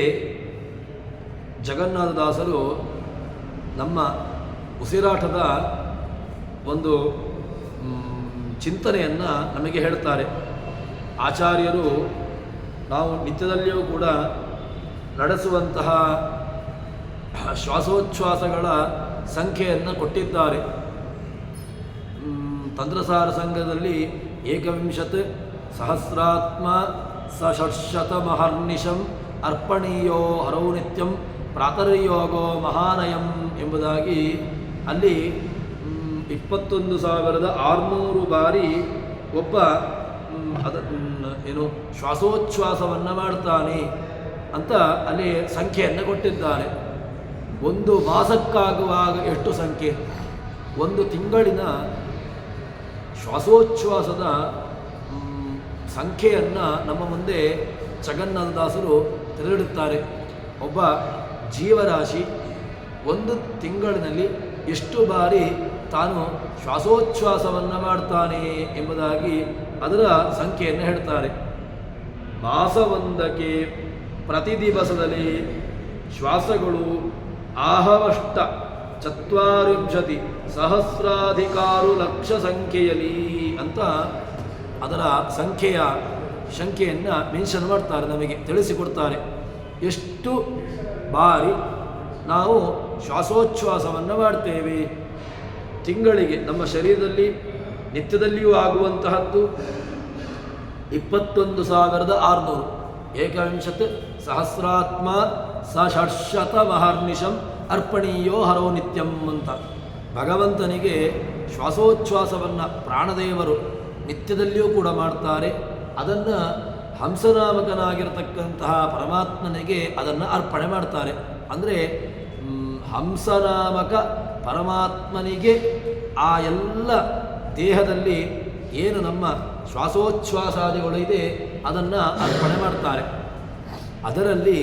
ಜಗನ್ನಾಥದಾಸರು ನಮ್ಮ ಉಸಿರಾಟದ ಒಂದು ಚಿಂತನೆಯನ್ನು ನಮಗೆ ಹೇಳ್ತಾರೆ. ಆಚಾರ್ಯರು ನಾವು ನಿತ್ಯದಲ್ಲಿಯೂ ಕೂಡ ನಡೆಸುವಂತಹ ಶ್ವಾಸೋಚ್ಛ್ವಾಸಗಳ ಸಂಖ್ಯೆಯನ್ನು ಕೊಟ್ಟಿದ್ದಾರೆ. ತಂತ್ರಸಾರ ಸಂಘದಲ್ಲಿ 21 ಸಹಸ್ರಾತ್ಮ ಸ ಮಹರ್ನಿಶಂ ಅರ್ಪಣೀಯೋ ಹರೌ ನಿತ್ಯಂ ಪ್ರಾತರ್ಯೋಗೋ ಮಹಾನಯಂ ಎಂಬುದಾಗಿ ಅಲ್ಲಿ 21,600 ಬಾರಿ ಒಬ್ಬ ಏನು ಶ್ವಾಸೋಚ್ಛ್ವಾಸವನ್ನು ಮಾಡ್ತಾನೆ ಅಂತ ಅಲ್ಲಿ ಸಂಖ್ಯೆಯನ್ನು ಕೊಟ್ಟಿದ್ದಾರೆ. ಒಂದು ಮಾಸಕ್ಕಾಗುವಾಗ ಎಷ್ಟು ಸಂಖ್ಯೆ, ಒಂದು ತಿಂಗಳಿನ ಶ್ವಾಸೋಚ್ಛ್ವಾಸದ ಸಂಖ್ಯೆಯನ್ನು ನಮ್ಮ ಮುಂದೆ ಜಗನ್ನಾಥದಾಸರು ತೆರೆದಿಡುತ್ತಾರೆ. ಒಬ್ಬ ಜೀವರಾಶಿ ಒಂದು ತಿಂಗಳಿನಲ್ಲಿ ಎಷ್ಟು ಬಾರಿ ತಾನು ಶ್ವಾಸೋಚ್ಛ್ವಾಸವನ್ನು ಮಾಡ್ತಾನೆ ಎಂಬುದಾಗಿ ಅದರ ಸಂಖ್ಯೆಯನ್ನು ಹೇಳ್ತಾರೆ. ಮಾಸವೊಂದಕ್ಕೆ ಪ್ರತಿ ದಿವಸದಲ್ಲಿ ಶ್ವಾಸಗಳು ಆಹವಷ್ಟ 40 ಸಹಸ್ರಾಧಿಕಾರು ಲಕ್ಷ ಸಂಖ್ಯೆಯಲ್ಲಿ ಅಂತ ಅದರ ಸಂಖ್ಯೆಯನ್ನು ಮೆನ್ಷನ್ ಮಾಡ್ತಾರೆ, ನಮಗೆ ತಿಳಿಸಿಕೊಡ್ತಾರೆ. ಎಷ್ಟು ಬಾರಿ ನಾವು ಶ್ವಾಸೋಚ್ಛ್ವಾಸವನ್ನು ಮಾಡ್ತೇವೆ ತಿಂಗಳಿಗೆ. ನಮ್ಮ ಶರೀರದಲ್ಲಿ ನಿತ್ಯದಲ್ಲಿಯೂ ಆಗುವಂತಹದ್ದು 21,600. 21 ಸಹಸ್ರಾತ್ಮ ಸ ಮಹರ್ನಿಶಂ ಅರ್ಪಣೀಯೋ ಹರೋ ನಿತ್ಯಂ ಅಂತ ಭಗವಂತನಿಗೆ ಶ್ವಾಸೋಚ್ಛ್ವಾಸವನ್ನು ಪ್ರಾಣದೇವರು ನಿತ್ಯದಲ್ಲಿಯೂ ಕೂಡ ಮಾಡ್ತಾರೆ. ಅದನ್ನು ಹಂಸನಾಮಕನಾಗಿರತಕ್ಕಂತಹ ಪರಮಾತ್ಮನಿಗೆ ಅದನ್ನು ಅರ್ಪಣೆ ಮಾಡ್ತಾರೆ. ಅಂದರೆ ಹಂಸನಾಮಕ ಪರಮಾತ್ಮನಿಗೆ ಆ ಎಲ್ಲ ದೇಹದಲ್ಲಿ ಏನು ನಮ್ಮ ಶ್ವಾಸೋಚ್ಛ್ವಾಸಾದಿಗಳು ಇದೆ ಅದನ್ನು ಅರ್ಪಣೆ ಮಾಡ್ತಾರೆ. ಅದರಲ್ಲಿ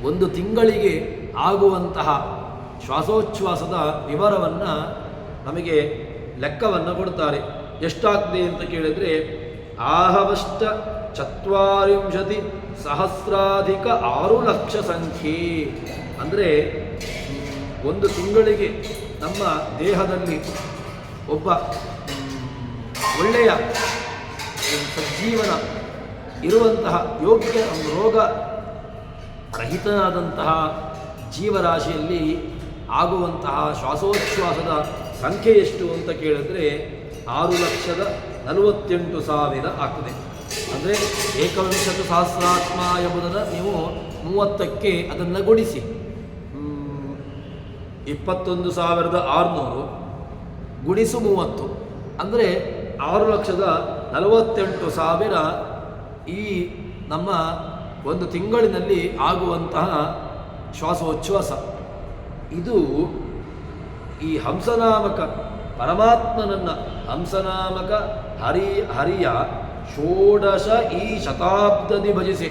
ಒಂದು ತಿಂಗಳಿಗೆ ಆಗುವಂತಹ ಶ್ವಾಸೋಚ್ಛ್ವಾಸದ ವಿವರವನ್ನು ನಮಗೆ ಲೆಕ್ಕವನ್ನು ಕೊಡ್ತಾರೆ. ಎಷ್ಟಾಗ್ತದೆ ಅಂತ ಕೇಳಿದರೆ ಆಹವಷ್ಟ 40 ಸಹಸ್ರಾಧಿಕ 6 ಲಕ್ಷ ಸಂಖ್ಯೆ. ಅಂದರೆ ಒಂದು ತಿಂಗಳಿಗೆ ನಮ್ಮ ದೇಹದಲ್ಲಿ ಒಬ್ಬ ಒಳ್ಳೆಯ ಸಜ್ಜೀವನ ಇರುವಂತಹ ಯೋಗ್ಯ ರೋಗ ರಹಿತನಾದಂತಹ ಜೀವರಾಶಿಯಲ್ಲಿ ಆಗುವಂತಹ ಶ್ವಾಸೋಚ್ಛ್ವಾಸದ ಸಂಖ್ಯೆ ಎಷ್ಟು ಅಂತ ಕೇಳಿದ್ರೆ 6,48,000 ಆಗ್ತದೆ. ಅಂದರೆ 21 ಸಹಸ್ರಾತ್ಮ ಎಂಬುದನ್ನು ನೀವು 30ಕ್ಕೆ ಅದನ್ನು ಗುಣಿಸಿ 21,600 ಗುಣಿಸು 30 ಅಂದರೆ 6,48,000 ಈ ನಮ್ಮ ಒಂದು ತಿಂಗಳಿನಲ್ಲಿ ಆಗುವಂತಹ ಶ್ವಾಸೋಚ್ಛ್ವಾಸ. ಇದು ಈ ಹಂಸನಾಮಕ ಪರಮಾತ್ಮನನ್ನು ಹಂಸನಾಮಕ ಹರಿಯ 16 ಈ ಶತಾಬ್ದದಿ ಭಜಿಸಿ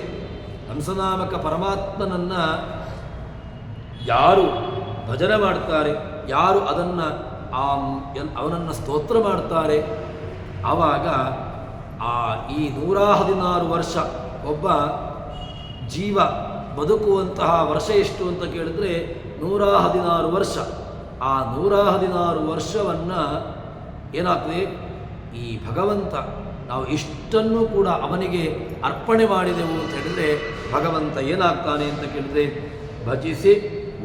ಹಂಸನಾಮಕ ಪರಮಾತ್ಮನನ್ನು ಯಾರು ಭಜನೆ ಮಾಡ್ತಾರೆ, ಯಾರು ಅವನನ್ನು ಸ್ತೋತ್ರ ಮಾಡ್ತಾರೆ, ಆವಾಗ ಈ 116 ವರ್ಷ ಒಬ್ಬ ಜೀವ ಬದುಕುವಂತಹ ವರ್ಷ ಎಷ್ಟು ಅಂತ ಕೇಳಿದ್ರೆ 116 ವರ್ಷ. ಆ 116 ವರ್ಷವನ್ನು ಏನಾಗ್ತದೆ ಈ ಭಗವಂತ ನಾವು ಇಷ್ಟನ್ನು ಕೂಡ ಅವನಿಗೆ ಅರ್ಪಣೆ ಮಾಡಿದೆವು ಅಂತ ಹೇಳಿದರೆ ಭಗವಂತ ಏನಾಗ್ತಾನೆ ಅಂತ ಕೇಳಿದರೆ ಭಜಿಸಿ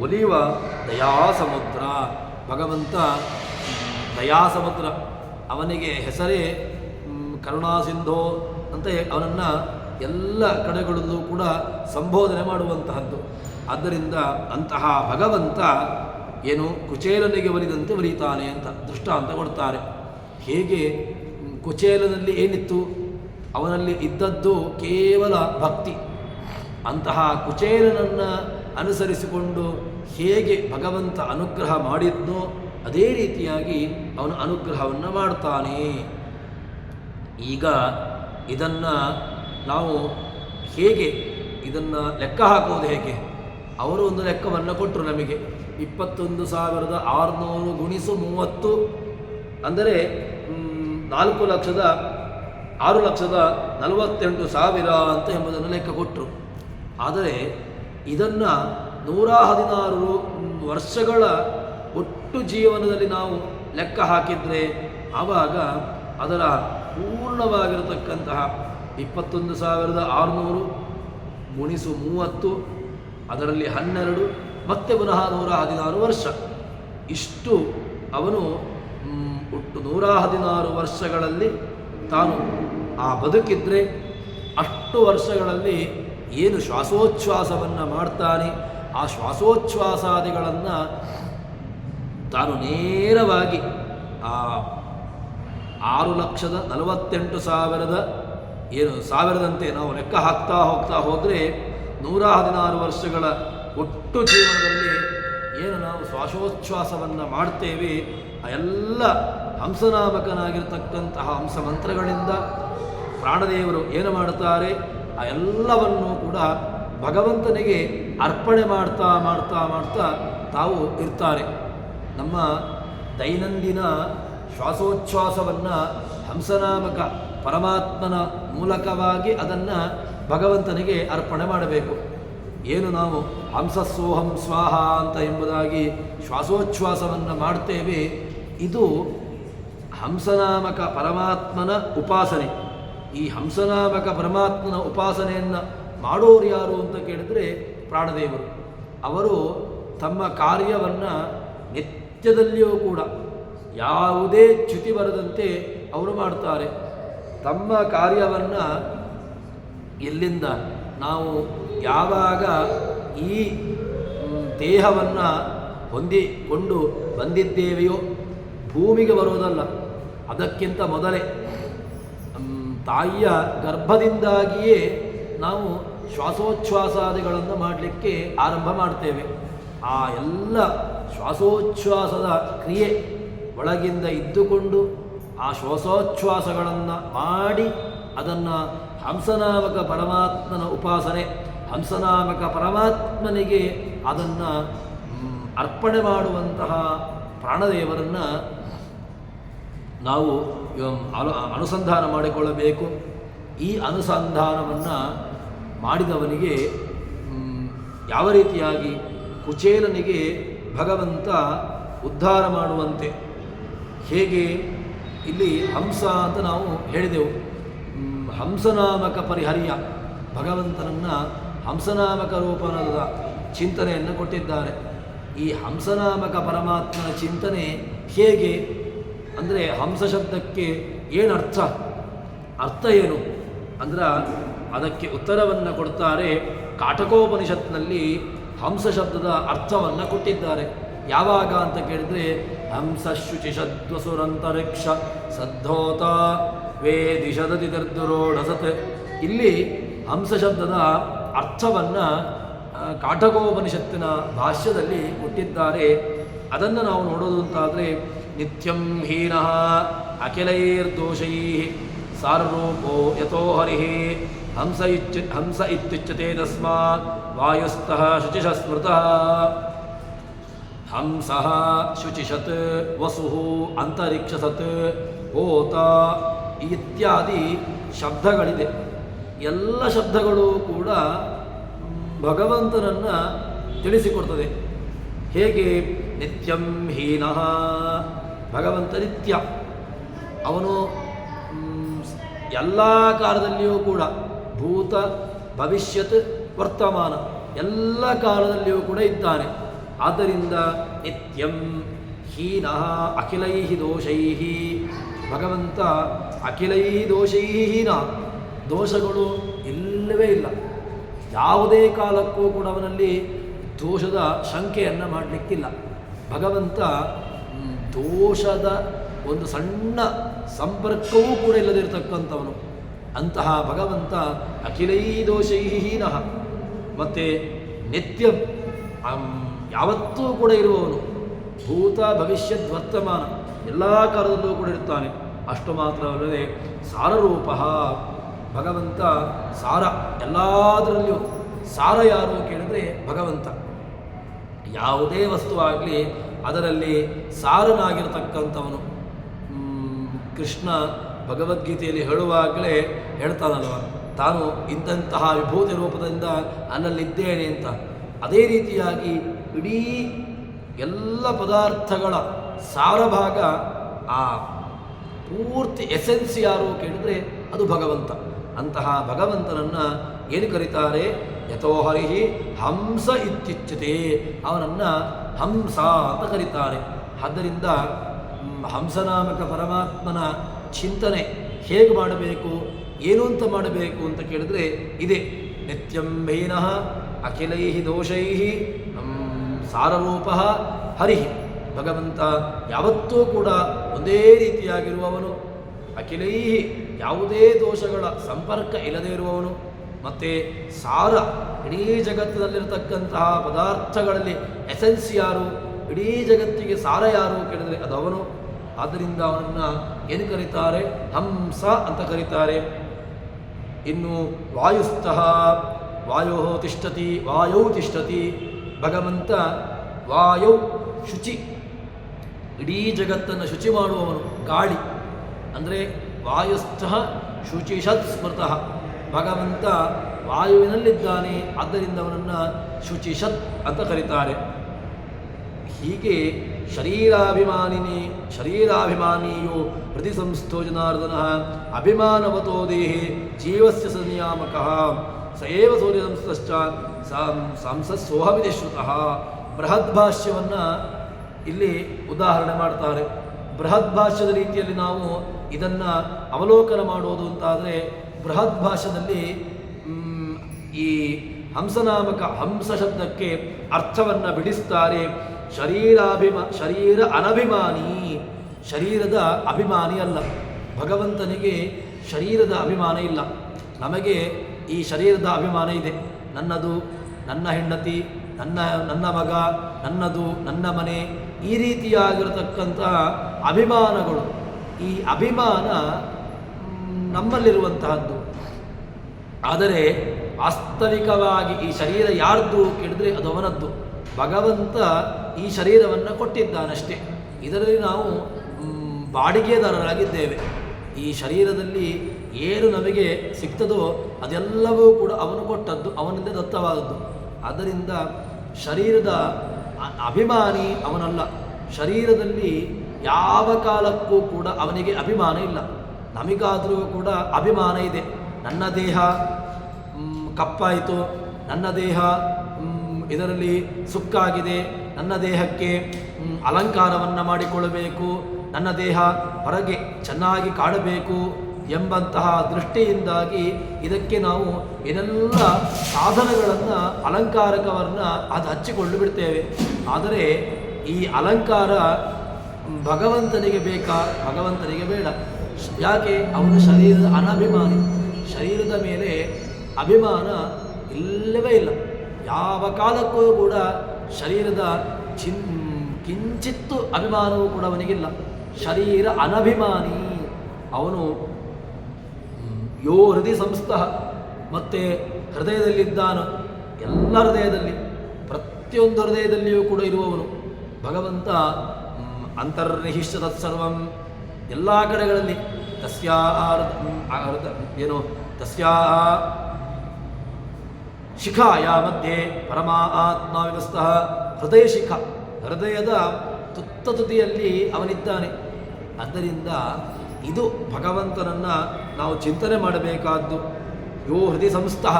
ಒಲಿಯುವ ದಯಾಸಮುದ್ರ. ಭಗವಂತ ದಯಾಸಮುದ್ರ, ಅವನಿಗೆ ಹೆಸರೇ ಕರುಣಾಸಿಂಧೋ ಅಂತ ಅವನನ್ನು ಎಲ್ಲ ಕಡೆಗಳಲ್ಲೂ ಕೂಡ ಸಂಬೋಧನೆ ಮಾಡುವಂತಹದ್ದು. ಆದ್ದರಿಂದ ಅಂತಹ ಭಗವಂತ ಏನು ಕುಚೇಲನಿಗೆ ಒಲಿದಂತೆ ಒಲಿತಾನೆ ಅಂತ ದೃಷ್ಟಾಂತ ಕೊಡ್ತಾರೆ. ಹೇಗೆ ಕುಚೇಲನಲ್ಲಿ ಏನಿತ್ತು? ಅವನಲ್ಲಿ ಇದ್ದದ್ದು ಕೇವಲ ಭಕ್ತಿ. ಅಂತಹ ಕುಚೇಲನನ್ನು ಅನುಸರಿಸಿಕೊಂಡು ಹೇಗೆ ಭಗವಂತ ಅನುಗ್ರಹ ಮಾಡಿದ್ನೋ ಅದೇ ರೀತಿಯಾಗಿ ಅವನು ಅನುಗ್ರಹವನ್ನು ಮಾಡ್ತಾನೆ. ಈಗ ಇದನ್ನು ನಾವು ಹೇಗೆ ಇದನ್ನು ಲೆಕ್ಕ ಹಾಕುವುದು ಹೇಗೆ? ಅವರು ಒಂದು ಲೆಕ್ಕವನ್ನು ಕೊಟ್ಟರು ನಮಗೆ. 21,600 ಗುಣಿಸು 30 ಅಂದರೆ 4,6,48,000 ಅಂತ ಎಂಬುದನ್ನು ಲೆಕ್ಕ ಕೊಟ್ಟರು. ಆದರೆ ಇದನ್ನು 116 ವರ್ಷಗಳ ಒಟ್ಟು ಜೀವನದಲ್ಲಿ ನಾವು ಲೆಕ್ಕ ಹಾಕಿದರೆ ಆವಾಗ ಅದರ ಪೂರ್ಣವಾಗಿರತಕ್ಕಂತಹ 21,600 ಗುಣಿಸು 30 ಅದರಲ್ಲಿ 12 ಮತ್ತೆ ಪುನಃ 116 ವರ್ಷ. ಇಷ್ಟು ಅವನು ಒಟ್ಟು 116 ವರ್ಷಗಳಲ್ಲಿ ತಾನು ಆ ಬದುಕಿದ್ರೆ ಅಷ್ಟು ವರ್ಷಗಳಲ್ಲಿ ಏನು ಶ್ವಾಸೋಚ್ಛ್ವಾಸವನ್ನು ಮಾಡ್ತಾನೆ, ಆ ಶ್ವಾಸೋಚ್ಛ್ವಾಸಾದಿಗಳನ್ನು ತಾನು ನೇರವಾಗಿ ಆ 6,48,000 ಏನು ಸಾವಿರದಂತೆ ನಾವು ಲೆಕ್ಕ ಹಾಕ್ತಾ ಹೋದರೆ 116 ವರ್ಷಗಳ ಒಟ್ಟು ಜೀವನದಲ್ಲಿ ಏನು ನಾವು ಶ್ವಾಸೋಚ್ಛ್ವಾಸವನ್ನು ಮಾಡ್ತೇವೆ ಆ ಎಲ್ಲ ಹಂಸನಾಮಕನಾಗಿರ್ತಕ್ಕಂತಹ ಹಂಸ ಮಂತ್ರಗಳಿಂದ ಪ್ರಾಣದೇವರು ಏನು ಮಾಡುತ್ತಾರೆ ಆ ಎಲ್ಲವನ್ನೂ ಕೂಡ ಭಗವಂತನಿಗೆ ಅರ್ಪಣೆ ಮಾಡ್ತಾ ಮಾಡ್ತಾ ಮಾಡ್ತಾ ತಾವು ಇರ್ತಾರೆ. ನಮ್ಮ ದೈನಂದಿನ ಶ್ವಾಸೋಚ್ಛ್ವಾಸವನ್ನು ಹಂಸನಾಮಕ ಪರಮಾತ್ಮನ ಮೂಲಕವಾಗಿ ಅದನ್ನು ಭಗವಂತನಿಗೆ ಅರ್ಪಣೆ ಮಾಡಬೇಕು. ಏನು ನಾವು ಹಂಸಸ್ಸೋಹಂ ಸ್ವಾಹ ಅಂತ ಎಂಬುದಾಗಿ ಶ್ವಾಸೋಚ್ಛ್ವಾಸವನ್ನು ಮಾಡ್ತೇವೆ, ಇದು ಹಂಸನಾಮಕ ಪರಮಾತ್ಮನ ಉಪಾಸನೆ. ಈ ಹಂಸನಾಮಕ ಪರಮಾತ್ಮನ ಉಪಾಸನೆಯನ್ನು ಮಾಡೋರು ಯಾರು ಅಂತ ಕೇಳಿದರೆ ಪ್ರಾಣದೇವರು. ಅವರು ತಮ್ಮ ಕಾರ್ಯವನ್ನು ನಿತ್ಯದಲ್ಲಿಯೂ ಕೂಡ ಯಾವುದೇ ಚ್ಯುತಿ ಬರದಂತೆ ಅವರು ಮಾಡ್ತಾರೆ. ತಮ್ಮ ಕಾರ್ಯವನ್ನು ಎಲ್ಲಿಂದ ನಾವು ಯಾವಾಗ ಈ ದೇಹವನ್ನು ಹೊಂದಿಕೊಂಡು ಬಂದಿದ್ದೇವೆಯೋ ಭೂಮಿಗೆ ಬರೋದಲ್ಲ, ಅದಕ್ಕಿಂತ ಮೊದಲೇ ತಾಯಿಯ ಗರ್ಭದಿಂದಾಗಿಯೇ ನಾವು ಶ್ವಾಸೋಚ್ಛ್ವಾಸಾದಿಗಳನ್ನು ಮಾಡಲಿಕ್ಕೆ ಆರಂಭ ಮಾಡ್ತೇವೆ. ಆ ಎಲ್ಲ ಶ್ವಾಸೋಚ್ಛ್ವಾಸದ ಕ್ರಿಯೆ ಒಳಗಿಂದ ಇದ್ದುಕೊಂಡು ಆ ಶ್ವಾಸೋಚ್ಛ್ವಾಸಗಳನ್ನು ಮಾಡಿ ಅದನ್ನು ಹಂಸನಾಮಕ ಪರಮಾತ್ಮನ ಉಪಾಸನೆ, ಹಂಸನಾಮಕ ಪರಮಾತ್ಮನಿಗೆ ಅದನ್ನು ಅರ್ಪಣೆ ಮಾಡುವಂತಹ ಪ್ರಾಣದೇವರನ್ನು ನಾವು ಅನುಸಂಧಾನ ಮಾಡಿಕೊಳ್ಳಬೇಕು. ಈ ಅನುಸಂಧಾನವನ್ನು ಮಾಡಿದವನಿಗೆ ಯಾವ ರೀತಿಯಾಗಿ ಕುಚೇಲನಿಗೆ ಭಗವಂತ ಉದ್ಧಾರ ಮಾಡುವಂತೆ ಹೇಗೆ ಇಲ್ಲಿ ಹಂಸ ಅಂತ ನಾವು ಹೇಳಿದೆವು. ಹಂಸನಾಮಕ ಪರಿಹರ್ಯ ಭಗವಂತನನ್ನು ಹಂಸನಾಮಕ ರೂಪದ ಚಿಂತನೆಯನ್ನು ಕೊಟ್ಟಿದ್ದಾರೆ. ಈ ಹಂಸನಾಮಕ ಪರಮಾತ್ಮನ ಚಿಂತನೆ ಹೇಗೆ ಅಂದರೆ ಹಂಸ ಶಬ್ದಕ್ಕೆ ಏನು ಅರ್ಥ ಏನು ಅಂದ್ರೆ ಅದಕ್ಕೆ ಉತ್ತರವನ್ನು ಕೊಡ್ತಾರೆ. ಕಾಟಕೋಪನಿಷತ್ನಲ್ಲಿ ಹಂಸ ಶಬ್ದದ ಅರ್ಥವನ್ನು ಕೊಟ್ಟಿದ್ದಾರೆ. ಯಾವಾಗ ಅಂತ ಕೇಳಿದರೆ ಹಂಸ ಶುಚಿಷದ್ವಸುರಂತರಿಕ್ಷ ಸದ್ಧೋತ ವೇದಿಶದತಿ ದರ್ದುರೋಢಸತ್. ಇಲ್ಲಿ ಹಂಸ ಶಬ್ದದ ಅರ್ಥವನ್ನು ಕಾಟಕೋಪನಿಷತ್ತಿನ ಭಾಷ್ಯದಲ್ಲಿ ಕೊಟ್ಟಿದ್ದಾರೆ. ಅದನ್ನು ನಾವು ನೋಡೋದು ಅಂತಾದರೆ ನಿತ್ಯಂ ಹೀನಃ ಅಖಿಲೈರ್ದೋಷೈ ಸಾರೂಪೋ ಯಥೋ ಹರಿ ಹಂಸ ಇತ್ಯುಚ್ಯತೆ ತಸ್ಮಾತ್ ವಾಯುಸ್ಥಃ ಶುಚಿಷ ಸ್ಮೃತಃ. ಹಂಸಃ ಶುಚಿಷತ್ ವಸುಃ ಅಂತರಿಕ್ಷಸತ್ ಹೋತ ಇತ್ಯಾದಿ ಶಬ್ದಗಳಿದೆ. ಎಲ್ಲ ಶಬ್ದಗಳು ಕೂಡ ಭಗವಂತನನ್ನು ತಿಳಿಸಿಕೊಡ್ತದೆ. ಹೇಗೆ ನಿತ್ಯಂ ಹೀನಃ, ಭಗವಂತ ನಿತ್ಯ, ಅವನು ಎಲ್ಲ ಕಾಲದಲ್ಲಿಯೂ ಕೂಡ ಭೂತ ಭವಿಷ್ಯತ್ ವರ್ತಮಾನ ಎಲ್ಲ ಕಾಲದಲ್ಲಿಯೂ ಕೂಡ ಇದ್ದಾನೆ. ಆದ್ದರಿಂದ ನಿತ್ಯಂ ಹೀನಃ ಅಖಿಲೈ ದೋಷೈ, ಭಗವಂತ ಅಖಿಲೈ ದೋಷೈ ಹೀನ, ದೋಷಗಳು ಇಲ್ಲವೇ ಇಲ್ಲ. ಯಾವುದೇ ಕಾಲಕ್ಕೂ ಕೂಡ ಅವನಲ್ಲಿ ದೋಷದ ಶಂಕೆಯನ್ನು ಮಾಡಲಿಕ್ಕಿಲ್ಲ. ಭಗವಂತ ದೋಷದ ಒಂದು ಸಣ್ಣ ಸಂಪರ್ಕವೂ ಕೂಡ ಇಲ್ಲದಿರತಕ್ಕಂಥವನು. ಅಂತಹ ಭಗವಂತ ಅಖಿಲೈ ದೋಷೈ ಹೀನಃ, ಮತ್ತು ನಿತ್ಯಂ ಯಾವತ್ತೂ ಕೂಡ ಇರುವವನು, ಭೂತ ಭವಿಷ್ಯದ್ ವರ್ತಮಾನ ಎಲ್ಲ ಕಾಲದಲ್ಲೂ ಕೂಡ ಇರ್ತಾನೆ. ಅಷ್ಟು ಮಾತ್ರವಲ್ಲದೆ ಸಾರರೂಪ, ಭಗವಂತ ಸಾರ, ಎಲ್ಲದರಲ್ಲಿಯೂ ಸಾರ ಯಾರು ಕೇಳಿದರೆ ಭಗವಂತ. ಯಾವುದೇ ವಸ್ತುವಾಗಲಿ ಅದರಲ್ಲಿ ಸಾರನಾಗಿರತಕ್ಕಂಥವನು. ಕೃಷ್ಣ ಭಗವದ್ಗೀತೆಯಲ್ಲಿ ಹೇಳುವಾಗಲೇ ಹೇಳ್ತಾನಲ್ವ, ತಾನು ಇಂತಹ ವಿಭೂತಿ ರೂಪದಿಂದ ಅಲ್ಲಲ್ಲಿದ್ದೇನೆ ಅಂತ. ಅದೇ ರೀತಿಯಾಗಿ ಇಡೀ ಎಲ್ಲ ಪದಾರ್ಥಗಳ ಸಾರಭಾಗ, ಆ ಪೂರ್ತಿ ಎಸೆನ್ಸ್ ಯಾರು ಕೇಳಿದರೆ ಅದು ಭಗವಂತ. ಅಂತಹ ಭಗವಂತನನ್ನು ಏನು ಕರೀತಾರೆ? ಯಥೋ ಹರಿಹಿ ಹಂಸ ಇತ್ಯುಚ್ಯತೆ, ಅವನನ್ನು ಹಂಸ ಅಂತ ಕರೀತಾರೆ. ಆದ್ದರಿಂದ ಹಂಸನಾಮಕ ಪರಮಾತ್ಮನ ಚಿಂತನೆ ಹೇಗೆ ಮಾಡಬೇಕು, ಏನು ಅಂತ ಮಾಡಬೇಕು ಅಂತ ಕೇಳಿದ್ರೆ ಇದೆ. ನಿತ್ಯಂ ಭೇನಃ ಅಖಿಲೈ ದೋಷೈ ಸಾರರೂಪ ಹರಿ, ಭಗವಂತ ಯಾವತ್ತೂ ಕೂಡ ಒಂದೇ ರೀತಿಯಾಗಿರುವವನು. ಅಖಿಲೈ, ಯಾವುದೇ ದೋಷಗಳ ಸಂಪರ್ಕ ಇಲ್ಲದೇ ಇರುವವನು. ಮತ್ತು ಸಾರ, ಇಡೀ ಜಗತ್ತಿನಲ್ಲಿರತಕ್ಕಂತಹ ಪದಾರ್ಥಗಳಲ್ಲಿ ಎಸೆನ್ಸ್ ಯಾರು, ಇಡೀ ಜಗತ್ತಿಗೆ ಸಾರ ಯಾರು ಕೇಳಿದರೆ ಅದು ಅವನು. ಆದ್ದರಿಂದ ಅವನನ್ನು ಏನು ಕರೀತಾರೆ? ಹಂಸ ಅಂತ ಕರೀತಾರೆ. ಇನ್ನು ವಾಯುಸ್ಥಃ, ವಾಯೋ ತಿಷ್ಠತಿ, ವಾಯೌ ತಿಷ್ಠತಿ, ಭಗವಂತ ವಾಯೌ ಶುಚಿ, ಇಡೀ ಜಗತ್ತನ್ನು ಶುಚಿ ಮಾಡುವವನು. ಗಾಳಿ ಅಂದರೆ ವಾಯುಸ್ಥಃ ಶುಚಿಷತ್ ಸ್ಮೃತಃ, ಭಗವಂತ ವಾಯುವಿನಲ್ಲಿದ್ದಾನೆ, ಆದ್ದರಿಂದ ಅವನನ್ನು ಶುಚಿಷತ್ ಅಂತ ಕರೀತಾರೆ. ಹೀಗೆ ಶರೀರಾಭಿಮಾನಿಯೋ ಹೃದಯ ಸಂಸ್ಥೋ ಜನಾರ್ದನ ಅಭಿಮಾನವತೋ ದೇಹೆ ಜೀವಸ್ಯ ಸಂಯಾಮಕಃ ಸಯೇವ ಸೂರ್ಯ ಸಂಸ್ಥಶ್ಚ ಸಂಸಸ್ಸೋಹಮಿತಿ ಶ್ರುತಃ. ಬೃಹದ್ಭಾಷ್ಯವನ್ನು ಇಲ್ಲಿ ಉದಾಹರಣೆ ಮಾಡ್ತಾರೆ. ಬೃಹದ್ಭಾಷ್ಯದ ರೀತಿಯಲ್ಲಿ ನಾವು ಇದನ್ನು ಅವಲೋಕನ ಮಾಡೋದು ಅಂತಾದರೆ, ಬೃಹದ್ಭಾಷ್ಯದಲ್ಲಿ ಈ ಹಂಸನಾಮಕ ಹಂಸ ಶಬ್ದಕ್ಕೆ ಅರ್ಥವನ್ನು ಬಿಡಿಸ್ತಾರೆ. ಶರೀರ ಅನಭಿಮಾನಿ, ಶರೀರದ ಅಭಿಮಾನಿ ಅಲ್ಲ. ಭಗವಂತನಿಗೆ ಶರೀರದ ಅಭಿಮಾನ ಇಲ್ಲ. ನಮಗೆ ಈ ಶರೀರದ ಅಭಿಮಾನ ಇದೆ. ನನ್ನದು, ನನ್ನ ಹೆಂಡತಿ, ನನ್ನ ಮಗ, ನನ್ನದು, ನನ್ನ ಮನೆ, ಈ ರೀತಿಯಾಗಿರತಕ್ಕಂತಹ ಅಭಿಮಾನಗಳು. ಈ ಅಭಿಮಾನ ನಮ್ಮಲ್ಲಿರುವಂತಹದ್ದು. ಆದರೆ ವಾಸ್ತವಿಕವಾಗಿ ಈ ಶರೀರ ಯಾರ್ದು ಕೇಳಿದ್ರೆ ಅದು ಅವನದ್ದು. ಭಗವಂತ ಈ ಶರೀರವನ್ನು ಕೊಟ್ಟಿದ್ದಾನಷ್ಟೇ. ಇದರಲ್ಲಿ ನಾವು ಬಾಡಿಗೆದಾರರಾಗಿದ್ದೇವೆ. ಈ ಶರೀರದಲ್ಲಿ ಏನು ನಮಗೆ ಸಿಗ್ತದೋ ಅದೆಲ್ಲವೂ ಕೂಡ ಅವನು ಕೊಟ್ಟದ್ದು, ಅವನಿಂದ ದತ್ತವಾದದ್ದು. ಆದ್ದರಿಂದ ಶರೀರದ ಅಭಿಮಾನಿ ಅವನಲ್ಲ. ಶರೀರದಲ್ಲಿ ಯಾವ ಕಾಲಕ್ಕೂ ಕೂಡ ಅವನಿಗೆ ಅಭಿಮಾನ ಇಲ್ಲ. ನಮಗಾದರೂ ಕೂಡ ಅಭಿಮಾನ ಇದೆ. ನನ್ನ ದೇಹ ಕಪ್ಪಾಯಿತು, ನನ್ನ ದೇಹ ಇದರಲ್ಲಿ ಸುಕ್ಕಾಗಿದೆ, ನನ್ನ ದೇಹಕ್ಕೆ ಅಲಂಕಾರವನ್ನು ಮಾಡಿಕೊಳ್ಳಬೇಕು, ನನ್ನ ದೇಹ ಹೊರಗೆ ಚೆನ್ನಾಗಿ ಕಾಣಬೇಕು ಎಂಬಂತಹ ದೃಷ್ಟಿಯಿಂದಾಗಿ ಇದಕ್ಕೆ ನಾವು ಏನೆಲ್ಲ ಸಾಧನಗಳನ್ನು, ಅಲಂಕಾರಕವನ್ನು ಅದು ಹಚ್ಚಿಕೊಂಡು ಬಿಡ್ತೇವೆ. ಆದರೆ ಈ ಅಲಂಕಾರ ಭಗವಂತನಿಗೆ ಬೇಕಾ? ಭಗವಂತನಿಗೆ ಬೇಡ. ಯಾಕೆ? ಅವನು ಶರೀರದ ಅನಭಿಮಾನಿ. ಶರೀರದ ಮೇಲೆ ಅಭಿಮಾನ ಇಲ್ಲವೇ ಇಲ್ಲ. ಯಾವ ಕಾಲಕ್ಕೂ ಕೂಡ ಶರೀರದ ಕಿಂಚಿತ್ತು ಅಭಿಮಾನವೂ ಕೂಡ ಅವನಿಗಿಲ್ಲ. ಶರೀರ ಅನಭಿಮಾನಿ ಅವನು. ಯೋ ಹೃದಯ ಸಂಸ್ಥಃ, ಮತ್ತು ಹೃದಯದಲ್ಲಿದ್ದಾನ, ಎಲ್ಲ ಹೃದಯದಲ್ಲಿ, ಪ್ರತಿಯೊಂದು ಹೃದಯದಲ್ಲಿಯೂ ಕೂಡ ಇರುವವನು ಭಗವಂತ. ಅಂತರ್ನಿಹಿಷ್ಠ ತತ್ಸರ್ವಂ, ಎಲ್ಲ ಕಡೆಗಳಲ್ಲಿ. ತಸ್ಯಾ ಶಿಖಾಯ ಮಧ್ಯೆ ಪರಮಾ ಆತ್ಮ ವ್ಯವಸ್ಥಃ ಹೃದಯ ಶಿಖ, ಹೃದಯದ ತುತ್ತ ತುದಿಯಲ್ಲಿ ಅವನಿದ್ದಾನೆ. ಆದ್ದರಿಂದ ಇದು ಭಗವಂತನನ್ನು ನಾವು ಚಿಂತನೆ ಮಾಡಬೇಕಾದ್ದು. ಯೋ ಹೃದಯ ಸಂಸ್ಥಃ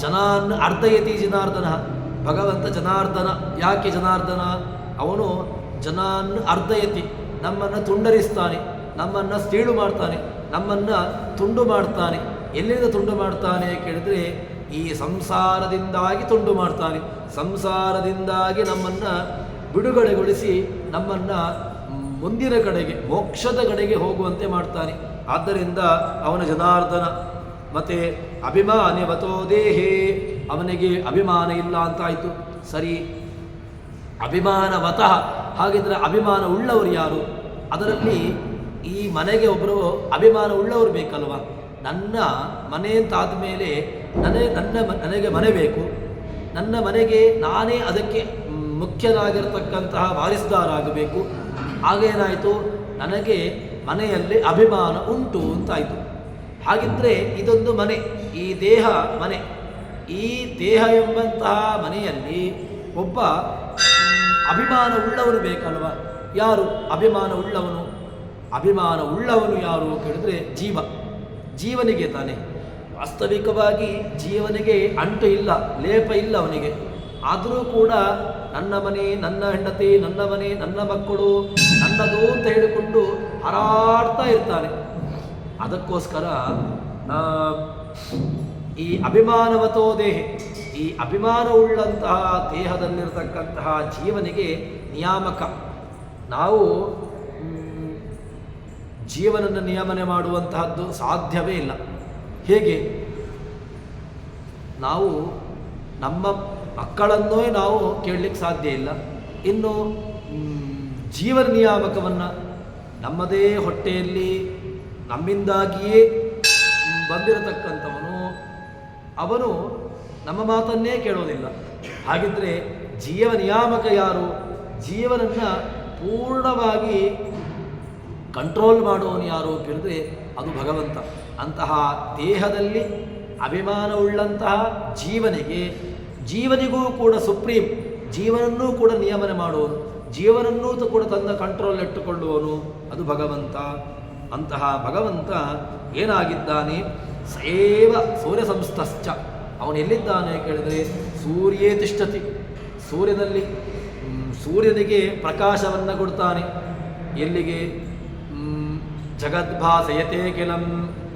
ಜನಾನ್ ಅರ್ಧಯತಿ ಜನಾರ್ದನ. ಭಗವಂತ ಜನಾರ್ದನ. ಯಾಕೆ ಜನಾರ್ದನ? ಅವನು ಜನಾನ್ ಅರ್ಧಯತಿ, ನಮ್ಮನ್ನು ತುಂಡರಿಸ್ತಾನೆ, ನಮ್ಮನ್ನು ಸೀಳು ಮಾಡ್ತಾನೆ, ನಮ್ಮನ್ನು ತುಂಡು ಮಾಡ್ತಾನೆ. ಎಲ್ಲಿಂದ ತುಂಡು ಮಾಡ್ತಾನೆ ಕೇಳಿದರೆ ಈ ಸಂಸಾರದಿಂದಾಗಿ ತುಂಡು ಮಾಡ್ತಾನೆ. ಸಂಸಾರದಿಂದಾಗಿ ನಮ್ಮನ್ನು ಬಿಡುಗಡೆಗೊಳಿಸಿ ನಮ್ಮನ್ನು ಮುಂದಿನ ಕಡೆಗೆ ಮೋಕ್ಷದ ಕಡೆಗೆ ಹೋಗುವಂತೆ ಮಾಡ್ತಾನೆ. ಆದ್ದರಿಂದ ಅವನ ಜನಾರ್ದನ. ಮತ್ತು ಅಭಿಮಾನಿವತೋ ದೇಹೇ, ಅವನಿಗೆ ಅಭಿಮಾನ ಇಲ್ಲ ಅಂತಾಯಿತು. ಸರಿ, ಅಭಿಮಾನವತಃ ಹಾಗಿದ್ರೆ ಅಭಿಮಾನ ಉಳ್ಳವರು ಯಾರು? ಅದರಲ್ಲಿ ಈ ಮನೆಗೆ ಒಬ್ಬರು ಅಭಿಮಾನ ಉಳ್ಳವರು ಬೇಕಲ್ವ. ನನ್ನ ಮನೆ ಅಂತಾದ ಮೇಲೆ ನನಗೆ ಮನೆ ಬೇಕು. ನನ್ನ ಮನೆಗೆ ನಾನೇ ಅದಕ್ಕೆ ಮುಖ್ಯನಾಗಿರ್ತಕ್ಕಂತಹ ವಾರಿಸ್ದಾರಾಗಬೇಕು. ಆಗೇನಾಯಿತು, ನನಗೆ ಮನೆಯಲ್ಲಿ ಅಭಿಮಾನ ಉಂಟು ಅಂತಾಯಿತು. ಹಾಗಿದ್ದರೆ ಇದೊಂದು ಮನೆ, ಈ ದೇಹ ಮನೆ. ಈ ದೇಹ ಎಂಬಂತಹ ಮನೆಯಲ್ಲಿ ಒಬ್ಬ ಅಭಿಮಾನ ಉಳ್ಳವನು ಬೇಕಲ್ವ. ಯಾರು ಅಭಿಮಾನ ಉಳ್ಳವನು? ಅಭಿಮಾನ ಉಳ್ಳವನು ಯಾರು ಕೇಳಿದ್ರೆ ಜೀವ. ಜೀವನಿಗೆ ತಾನೆ. ವಾಸ್ತವಿಕವಾಗಿ ಜೀವನಿಗೆ ಅಂಟು ಇಲ್ಲ, ಲೇಪ ಇಲ್ಲ ಅವನಿಗೆ. ಆದರೂ ಕೂಡ ನನ್ನ ಮನೆ, ನನ್ನ ಹೆಂಡತಿ, ನನ್ನ ಮನೆ, ನನ್ನ ಮಕ್ಕಳು ನನ್ನದು ಅಂತ ಹೇಳಿಕೊಂಡು ಹಾರಾಡ್ತಾ ಇರ್ತಾನೆ. ಅದಕ್ಕೋಸ್ಕರ ಈ ಅಭಿಮಾನವತೋ ದೇಹ, ಈ ಅಭಿಮಾನವುಳ್ಳಂತಹ ದೇಹದಲ್ಲಿರತಕ್ಕಂತಹ ಜೀವನಿಗೆ ನಿಯಾಮಕ. ನಾವು ಜೀವನನ್ನು ನಿಯಮನೆ ಮಾಡುವಂತಹದ್ದು ಸಾಧ್ಯವೇ ಇಲ್ಲ. ಹೇಗೆ? ನಾವು ನಮ್ಮ ಮಕ್ಕಳನ್ನೋ ನಾವು ಕೇಳಲಿಕ್ಕೆ ಸಾಧ್ಯ ಇಲ್ಲ. ಇನ್ನು ಜೀವನ ನಿಯಾಮಕವನ್ನು ನಮ್ಮದೇ ಹೊಟ್ಟೆಯಲ್ಲಿ ನಮ್ಮಿಂದಾಗಿಯೇ ಬಂದಿರತಕ್ಕಂಥವನು, ಅವನು ನಮ್ಮ ಮಾತನ್ನೇ ಕೇಳೋದಿಲ್ಲ. ಹಾಗಿದ್ದರೆ ಜೀವ ನಿಯಾಮಕ ಯಾರು? ಜೀವನನ್ನು ಪೂರ್ಣವಾಗಿ ಕಂಟ್ರೋಲ್ ಮಾಡುವವನು ಯಾರು ಕೇಳಿದ್ರೆ ಅದು ಭಗವಂತ. ಅಂತಹ ದೇಹದಲ್ಲಿ ಅಭಿಮಾನವುಳ್ಳಂತಹ ಜೀವನಿಗೂ ಕೂಡ ಸುಪ್ರೀಂ, ಜೀವನನ್ನೂ ಕೂಡ ನಿಯಮನೆ ಮಾಡುವನು, ಜೀವನನ್ನೂ ಕೂಡ ತನ್ನ ಕಂಟ್ರೋಲ್ ಇಟ್ಟುಕೊಳ್ಳುವನು ಅದು ಭಗವಂತ. ಅಂತಹ ಭಗವಂತ ಏನಾಗಿದ್ದಾನೆ? ಸೇವ ಸೂರ್ಯ ಸಂಸ್ಥಶ್ಚ. ಅವನು ಎಲ್ಲಿದ್ದಾನೆ ಕೇಳಿದರೆ ಸೂರ್ಯೇ ತಿಷ್ಠತಿ. ಸೂರ್ಯನಲ್ಲಿ ಸೂರ್ಯನಿಗೆ ಪ್ರಕಾಶವನ್ನು ಕೊಡ್ತಾನೆ. ಎಲ್ಲಿಗೆ? ಜಗದ್ಭಾಸಯತೆ ಕಿಲಂ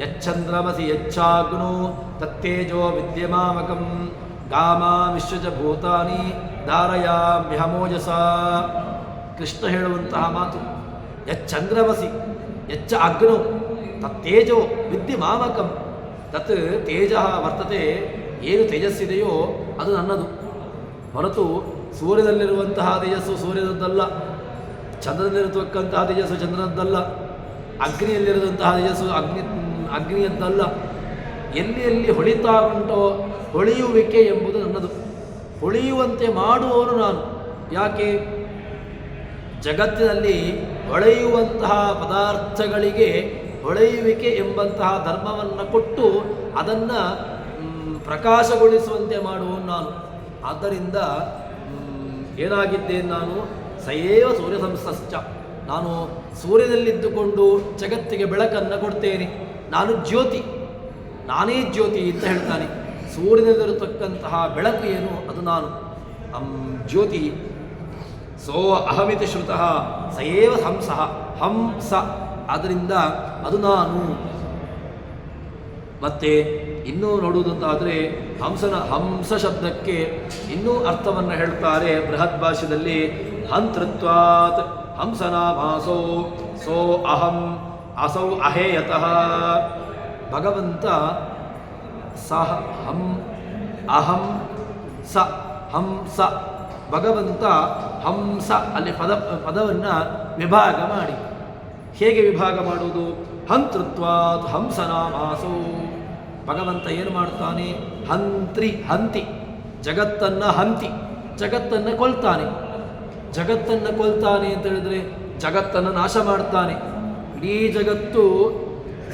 ಯಚ್ಚಂದ್ರಮಸಿ ಯಚ್ಚಾಗ್ನೋ ತತ್ತೇಜೋ ವಿದ್ಯಮಾಮಕಂ ಗಾಮ ವಿಶ್ವಜ ಭೂತಾನಿ ಧಾರಯಾಮ್ಯಹಮೋಜಸ. ಕೃಷ್ಣ ಹೇಳುವಂತಹ ಮಾತು. ಯಚ್ಚಂದ್ರಮಸಿ ಯಚ್ಚ ಅಗ್ನೋ ತತ್ತೇಜೋ ವಿದ್ಯಮಾಮಕಂ. ತತ್ ತೇಜ ವರ್ತತೆ. ಏನು ತೇಜಸ್ಸಿದೆಯೋ ಅದು ನನ್ನದು, ಹೊರತು ಸೂರ್ಯದಲ್ಲಿರುವಂತಹ ತೇಜಸ್ಸು ಸೂರ್ಯನದ್ದಲ್ಲ, ಚಂದ್ರದಲ್ಲಿರತಕ್ಕಂತಹ ತೇಜಸ್ಸು ಚಂದ್ರನದ್ದಲ್ಲ, ಅಗ್ನಿಯಲ್ಲಿರುವಂತಹ ತೇಜಸ್ಸು ಅಗ್ನಿಯದ್ದಲ್ಲ. ಎಲ್ಲಿ ಹೊಳಿತಾ ಉಂಟೋ ಹೊಳೆಯುವಿಕೆ ಎಂಬುದು ನನ್ನದು. ಹೊಳೆಯುವಂತೆ ಮಾಡುವವನು ನಾನು. ಯಾಕೆ? ಜಗತ್ತಿನಲ್ಲಿ ಹೊಳೆಯುವಂತಹ ಪದಾರ್ಥಗಳಿಗೆ ಹೊಳೆಯುವಿಕೆ ಎಂಬಂತಹ ಧರ್ಮವನ್ನು ಕೊಟ್ಟು ಅದನ್ನು ಪ್ರಕಾಶಗೊಳಿಸುವಂತೆ ಮಾಡುವವನು ನಾನು. ಆದ್ದರಿಂದ ಏನಾಗಿದ್ದೇನೆ ನಾನು? ಸಯೇವ ಸೂರ್ಯ ಸಂಸ್ಥಶ್ಚ. ನಾನು ಸೂರ್ಯದಲ್ಲಿದ್ದುಕೊಂಡು ಜಗತ್ತಿಗೆ ಬೆಳಕನ್ನು ಕೊಡ್ತೇನೆ. ನಾನು ಜ್ಯೋತಿ, ನಾನೇ ಜ್ಯೋತಿ ಅಂತ ಹೇಳ್ತಾನೆ. ಸೂರ್ಯನಲ್ಲಿರತಕ್ಕಂತಹ ಬೆಳಕು ಏನು? ಅದು ನಾನು ಜ್ಯೋತಿ. ಸೋ ಅಹಮಿತಿ ಶ್ರುತಃ ಸಯೇವ ಹಂಸಃ, ಹಂಸ. ಆದ್ದರಿಂದ ಅದು ನಾನು. ಮತ್ತೆ ಇನ್ನೂ ನೋಡುವುದಂತಾದರೆ ಹಂಸ ಶಬ್ದಕ್ಕೆ ಇನ್ನೂ ಅರ್ಥವನ್ನು ಹೇಳ್ತಾರೆ ಬೃಹತ್ ಭಾಷ್ಯದಲ್ಲಿ. ಹಂತೃತ್ವಾತ್ ಹಂಸನಾಭಾಸೋ ಸೋ ಅಹಂ ಅಸೌ ಅಹೇಯತಃ. ಭಗವಂತ ಸಹ ಅಹಂ ಸ ಹಂಸ. ಭಗವಂತ ಹಂಸ ಅಲ್ಲಿ ಪದವನ್ನು ವಿಭಾಗ ಮಾಡಿ. ಹೇಗೆ ವಿಭಾಗ ಮಾಡುವುದು? ಹಂತೃತ್ವಾತ್ ಹಂಸನಾಭಾಸೋ. ಭಗವಂತ ಏನು ಮಾಡ್ತಾನೆ? ಹಂತಿ, ಜಗತ್ತನ್ನು ಹಂತಿ, ಜಗತ್ತನ್ನು ಕೊಲ್ತಾನೆ. ಜಗತ್ತನ್ನು ಕೊಲ್ತಾನೆ ಅಂತ ಹೇಳಿದ್ರೆ ಜಗತ್ತನ್ನು ನಾಶ ಮಾಡ್ತಾನೆ. ಇಡೀ ಜಗತ್ತು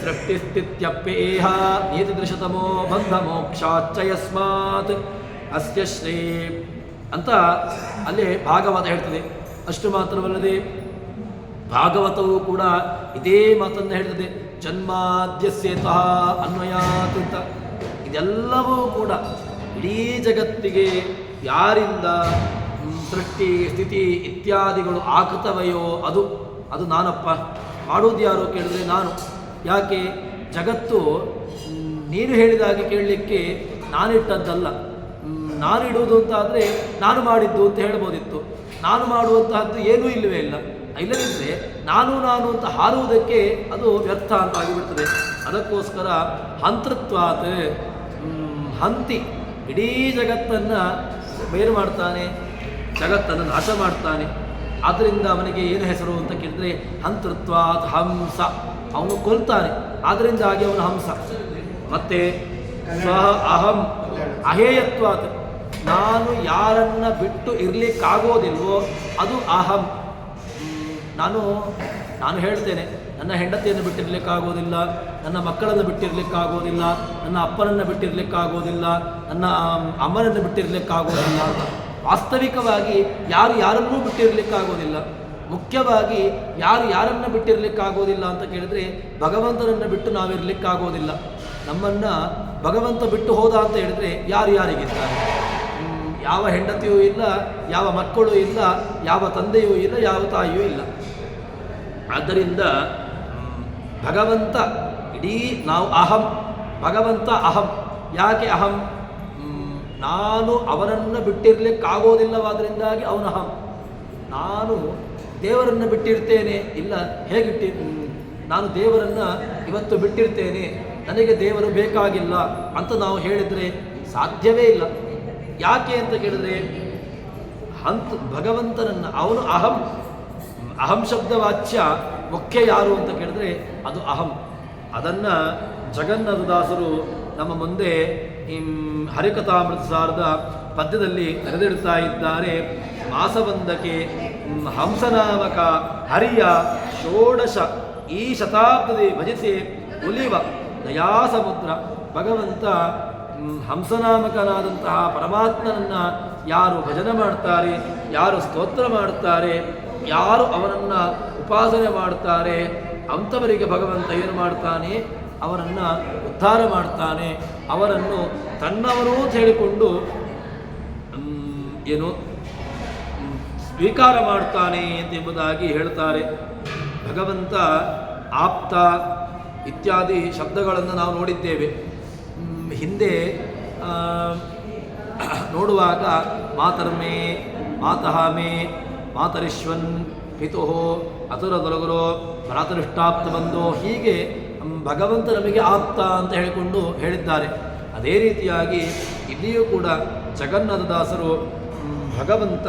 ಸೃಷ್ಟಿಸ್ಥಿತ್ಯಪ್ಯೇಹ ಏತದೃಶತಮೋ ಬಂಧ ಮೋಕ್ಷಾಚ್ಚ ಯಸ್ಮಾತ್ ಅಸ್ಯ ಶ್ರೇ ಅಂತ ಅಲ್ಲಿ ಭಾಗವತ ಹೇಳ್ತದೆ. ಅಷ್ಟು ಮಾತ್ರವಲ್ಲದೆ ಭಾಗವತವು ಕೂಡ ಇದೇ ಮಾತನ್ನು ಹೇಳ್ತದೆ, ಜನ್ಮಾದ್ಯಸ್ಯತಃ ಅನ್ವಯಾತ್ ಅಂತ. ಇದೆಲ್ಲವೂ ಕೂಡ ಇಡೀ ಜಗತ್ತಿಗೆ ಯಾರಿಂದ ಸೃಷ್ಟಿ ಸ್ಥಿತಿ ಇತ್ಯಾದಿಗಳು ಆಕೃತವೆಯೋ ಅದು ನಾನಪ್ಪ. ಮಾಡೋದು ಯಾರು ಕೇಳಿದ್ರೆ ನಾನು. ಯಾಕೆ? ಜಗತ್ತು ನೀನು ಹೇಳಿದಾಗೆ ಕೇಳಲಿಕ್ಕೆ ನಾನಿಟ್ಟದ್ದಲ್ಲ. ನಾನಿಡುವುದು ಅಂತ ಆದರೆ ನಾನು ಮಾಡಿದ್ದು ಅಂತ ಹೇಳ್ಬೋದಿತ್ತು. ನಾನು ಮಾಡುವಂತಹದ್ದು ಏನೂ ಇಲ್ಲವೇ ಇಲ್ಲ. ಇಲ್ಲದಿದ್ದರೆ ನಾನು ಅಂತ ಹಾರುವುದಕ್ಕೆ ಅದು ವ್ಯರ್ಥ ಅಂತ ಆಗಿಬಿಡ್ತದೆ. ಅದಕ್ಕೋಸ್ಕರ ಹಂತೃತ್ವಾತ್, ಹಂತಿ ಇಡೀ ಜಗತ್ತನ್ನು ಬೇರು ಮಾಡ್ತಾನೆ, ಜಗತ್ತನ್ನು ನಾಶ ಮಾಡ್ತಾನೆ. ಆದ್ದರಿಂದ ಅವನಿಗೆ ಏನು ಹೆಸರು ಅಂತ ಕೇಳಿದ್ರೆ ಹಂತೃತ್ವಾತ್ ಹಂಸ, ಅವನು ಕೊಲ್ತಾನೆ, ಆದ್ದರಿಂದಾಗಿ ಅವನು ಹಂಸ. ಮತ್ತೆ ಸ್ವ ಅಹಂ ಅಹೇಯತ್ವಾತ್, ನಾನು ಯಾರನ್ನ ಬಿಟ್ಟು ಇರಲಿಕ್ಕಾಗೋದಿಲ್ವೋ ಅದು ಅಹಂ. ನಾನು ಹೇಳ್ತೇನೆ, ನನ್ನ ಹೆಂಡತಿಯನ್ನು ಬಿಟ್ಟಿರಲಿಕ್ಕಾಗೋದಿಲ್ಲ, ನನ್ನ ಮಕ್ಕಳನ್ನು ಬಿಟ್ಟಿರಲಿಕ್ಕಾಗೋದಿಲ್ಲ, ನನ್ನ ಅಪ್ಪನನ್ನು ಬಿಟ್ಟಿರಲಿಕ್ಕಾಗೋದಿಲ್ಲ, ನನ್ನ ಅಮ್ಮನನ್ನು ಬಿಟ್ಟಿರಲಿಕ್ಕಾಗೋದಿಲ್ಲ. ವಾಸ್ತವಿಕವಾಗಿ ಯಾರನ್ನೂ ಬಿಟ್ಟಿರಲಿಕ್ಕಾಗೋದಿಲ್ಲ. ಮುಖ್ಯವಾಗಿ ಯಾರನ್ನು ಬಿಟ್ಟಿರಲಿಕ್ಕಾಗೋದಿಲ್ಲ ಅಂತ ಕೇಳಿದ್ರೆ ಭಗವಂತನನ್ನು ಬಿಟ್ಟು ನಾವಿರಲಿಕ್ಕಾಗೋದಿಲ್ಲ. ನಮ್ಮನ್ನು ಭಗವಂತ ಬಿಟ್ಟು ಹೋದ ಅಂತ ಹೇಳಿದ್ರೆ ಯಾರಿಗಿದ್ದಾರೆ? ಯಾವ ಹೆಂಡತಿಯೂ ಇಲ್ಲ, ಯಾವ ಮಕ್ಕಳು ಇಲ್ಲ, ಯಾವ ತಂದೆಯೂ ಇಲ್ಲ, ಯಾವ ತಾಯಿಯೂ ಇಲ್ಲ. ಆದ್ದರಿಂದ ಭಗವಂತ ಇಡೀ ನಾವು ಅಹಂ, ಭಗವಂತ ಅಹಂ. ಯಾಕೆ ಅಹಂ? ನಾನು ಅವನನ್ನು ಬಿಟ್ಟಿರಲಿಕ್ಕಾಗೋದಿಲ್ಲವಾದ್ದರಿಂದಾಗಿ ಅವನ ಅಹಂ. ನಾನು ದೇವರನ್ನು ಬಿಟ್ಟಿರ್ತೇನೆ, ಇಲ್ಲ ನಾನು ದೇವರನ್ನು ಇವತ್ತು ಬಿಟ್ಟಿರ್ತೇನೆ, ನನಗೆ ದೇವರು ಬೇಕಾಗಿಲ್ಲ ಅಂತ ನಾವು ಹೇಳಿದರೆ ಸಾಧ್ಯವೇ ಇಲ್ಲ. ಯಾಕೆ ಅಂತ ಕೇಳಿದ್ರೆ ಭಗವಂತನನ್ನು ಅವನು ಅಹಂ. ಅಹಂ ಶಬ್ದವಾಚ್ಯ ಮುಖ್ಯ ಯಾರು ಅಂತ ಕೇಳಿದ್ರೆ ಅದು ಅಹಂ. ಅದನ್ನು ಜಗನ್ನಾಥದಾಸರು ನಮ್ಮ ಮುಂದೆ ಹರಿಕಥಾಮೃತಸಾರದ ಪದ್ಯದಲ್ಲಿ ನೆರೆದಿಡ್ತಾ ಇದ್ದಾರೆ. ಮಾಸವಂದಕೆ ಹಂಸನಾಮಕ ಹರಿಯ ಷೋಡಶ ಈ ಶತಾಬ್ದಿ ಭಜಿಸಿ ಉಲಿವ ದಯಾ ಸಮುದ್ರ. ಭಗವಂತ ಹಂಸನಾಮಕನಾದಂತಹ ಪರಮಾತ್ಮನನ್ನು ಯಾರು ಭಜನೆ ಮಾಡ್ತಾರೆ, ಯಾರು ಸ್ತೋತ್ರ ಮಾಡ್ತಾರೆ, ಯಾರು ಅವನನ್ನು ಉಪಾಸನೆ ಮಾಡ್ತಾರೆ ಅಂಥವರಿಗೆ ಭಗವಂತ ಏನು ಮಾಡ್ತಾನೆ? ಅವರನ್ನು ಉದ್ಧಾರ ಮಾಡ್ತಾನೆ, ಅವರನ್ನು ತನ್ನವರು ಅಂತ ಹೇಳಿಕೊಂಡು ಸ್ವೀಕಾರ ಮಾಡ್ತಾನೆ ಎಂಬುದಾಗಿ ಹೇಳ್ತಾರೆ. ಭಗವಂತ ಆಪ್ತ ಇತ್ಯಾದಿ ಶಬ್ದಗಳನ್ನು ನಾವು ನೋಡಿದ್ದೇವೆ. ಹಿಂದೆ ನೋಡುವಾಗ ಮಾತರ್ಮೇ, ಮಾತಃ ಮೇ, ಮಾತರಿಶ್ವನ್, ಪಿತು, ಅತುರದೊಲಗುರೋ, ಭ್ರಾತರಿಷ್ಟಾಪ್ತ ಬಂಧೋ, ಹೀಗೆ ಭಗವಂತ ನಮಗೆ ಆಪ್ತ ಅಂತ ಹೇಳಿಕೊಂಡು ಹೇಳಿದ್ದಾರೆ. ಅದೇ ರೀತಿಯಾಗಿ ಇಲ್ಲಿಯೂ ಕೂಡ ಜಗನ್ನಾಥದಾಸರು ಭಗವಂತ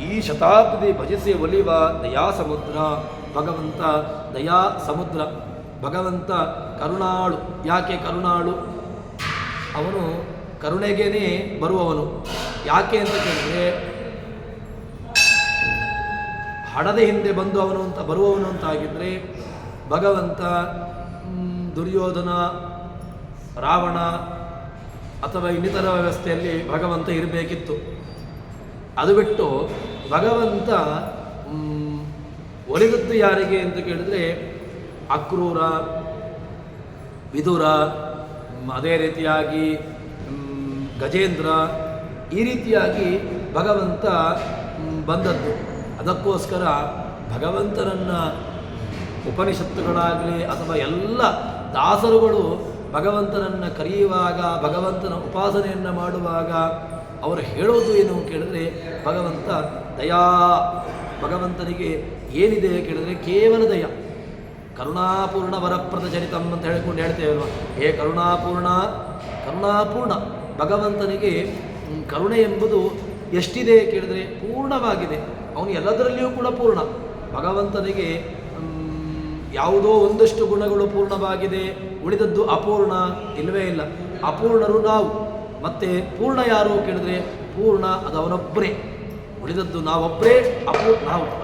ಈ ಶತಾಬ್ದಿ ಭಜಿಸಿ ಒಲಿವ ದಯಾ ಸಮುದ್ರ. ಭಗವಂತ ದಯಾ ಸಮುದ್ರ, ಭಗವಂತ ಕರುಣಾಳು. ಯಾಕೆ ಕರುಣಾಳು? ಅವನು ಕರುಣೆಗೇನೆ ಬರುವವನು. ಯಾಕೆ ಅಂತ ಕೇಳಿದ್ರೆ ಹಣದ ಹಿಂದೆ ಬಂದು ಅವನು ಅಂತ ಬರುವವನು ಅಂತಾಗಿದ್ದರೆ ಭಗವಂತ ದುರ್ಯೋಧನ, ರಾವಣ ಅಥವಾ ಇನ್ನಿತರ ವ್ಯವಸ್ಥೆಯಲ್ಲಿ ಭಗವಂತ ಇರಬೇಕಿತ್ತು. ಅದು ಬಿಟ್ಟು ಭಗವಂತ ಒಲಿದದ್ದು ಯಾರಿಗೆ ಅಂತ ಕೇಳಿದ್ರೆ ಅಕ್ರೂರ, ವಿದುರ, ಅದೇ ರೀತಿಯಾಗಿ ಗಜೇಂದ್ರ, ಈ ರೀತಿಯಾಗಿ ಭಗವಂತ ಬಂದದ್ದು. ಅದಕ್ಕೋಸ್ಕರ ಭಗವಂತನನ್ನು ಉಪನಿಷತ್ತುಗಳಾಗಲಿ ಅಥವಾ ಎಲ್ಲ ದಾಸರುಗಳು ಭಗವಂತನನ್ನು ಕರೆಯುವಾಗ, ಭಗವಂತನ ಉಪಾಸನೆಯನ್ನು ಮಾಡುವಾಗ ಅವರು ಹೇಳೋದು ಏನು ಕೇಳಿದ್ರೆ ಭಗವಂತ ದಯಾ. ಭಗವಂತನಿಗೆ ಏನಿದೆ ಕೇಳಿದ್ರೆ ಕೇವಲ ದಯ. ಕರುಣಾಪೂರ್ಣ ವರಪ್ರದ ಚರಿತಂ ಅಂತ ಹೇಳಿಕೊಂಡು ಹೇಳ್ತೇವಲ್ವ, ಹೇ ಕರುಣಾಪೂರ್ಣ. ಕರುಣಾಪೂರ್ಣ ಭಗವಂತನಿಗೆ ಕರುಣೆ ಎಂಬುದು ಎಷ್ಟಿದೆ ಕೇಳಿದ್ರೆ ಪೂರ್ಣವಾಗಿದೆ. ಅವನು ಎಲ್ಲದರಲ್ಲಿಯೂ ಕೂಡ ಪೂರ್ಣ. ಭಗವಂತನಿಗೆ ಯಾವುದೋ ಒಂದಷ್ಟು ಗುಣಗಳು ಪೂರ್ಣವಾಗಿದೆ, ಉಳಿದದ್ದು ಅಪೂರ್ಣ ಇಲ್ಲವೇ ಇಲ್ಲ. ಅಪೂರ್ಣರು ನಾವು, ಮತ್ತು ಪೂರ್ಣ ಯಾರು ಕೇಳಿದ್ರೆ ಪೂರ್ಣ ಅದು ಅವನೊಬ್ಬರೇ. ಉಳಿದದ್ದು ನಾವೊಬ್ಬರೇ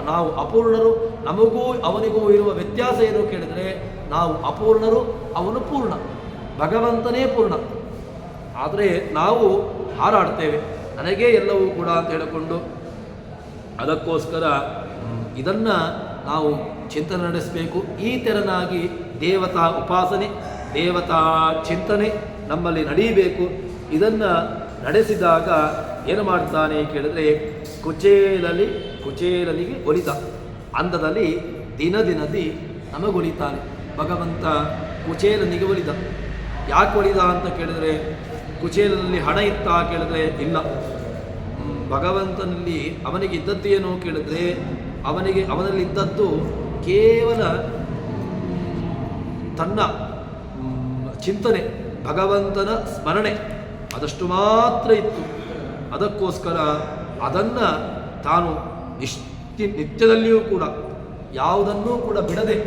ನಾವು ಅಪೂರ್ಣರು. ನಮಗೂ ಅವನಿಗೂ ಇರುವ ವ್ಯತ್ಯಾಸ ಏನು ಕೇಳಿದರೆ ನಾವು ಅಪೂರ್ಣರು, ಅವನು ಪೂರ್ಣ. ಭಗವಂತನೇ ಪೂರ್ಣ. ಆದರೆ ನಾವು ಹಾರಾಡ್ತೇವೆ, ನನಗೇ ಎಲ್ಲವೂ ಕೂಡ ಅಂತ ಹೇಳಿಕೊಂಡು. ಅದಕ್ಕೋಸ್ಕರ ಇದನ್ನು ನಾವು ಚಿಂತನೆ ನಡೆಸಬೇಕು. ಈ ತೆರನಾಗಿ ದೇವತಾ ಉಪಾಸನೆ, ದೇವತಾ ಚಿಂತನೆ ನಮ್ಮಲ್ಲಿ ನಡೆಯಬೇಕು. ಇದನ್ನು ನಡೆಸಿದಾಗ ಏನು ಮಾಡ್ತಾನೆ ಕೇಳಿದ್ರೆ, ಕುಚೇಲನಿಗೆ ಒಲಿತ ಅಂದದಲ್ಲಿ ದಿನದಿ ನಮಗೊಲಿತಾನೆ ಭಗವಂತ. ಕುಚೇಲನಿಗೆ ಒಲಿದ. ಯಾಕೆ ಒಲಿದ ಅಂತ ಕೇಳಿದ್ರೆ, ಕುಚೇಲನಲ್ಲಿ ಹಣ ಇತ್ತ ಕೇಳಿದ್ರೆ ಇಲ್ಲ. ಭಗವಂತನಲ್ಲಿ ಅವನಿಗೆ ಇದ್ದದ್ದು ಏನು ಕೇಳಿದ್ರೆ, ಅವನಲ್ಲಿ ಇದ್ದದ್ದು ಕೇವಲ ತನ್ನ ಚಿಂತನೆ, ಭಗವಂತನ ಸ್ಮರಣೆ ಅದಷ್ಟು ಮಾತ್ರ ಇತ್ತು. ಅದಕ್ಕೋಸ್ಕರ ಅದನ್ನು ತಾನು ನಿತ್ಯದಲ್ಲಿಯೂ ಕೂಡ ಯಾವುದನ್ನೂ ಕೂಡ ಬಿಡದೆ,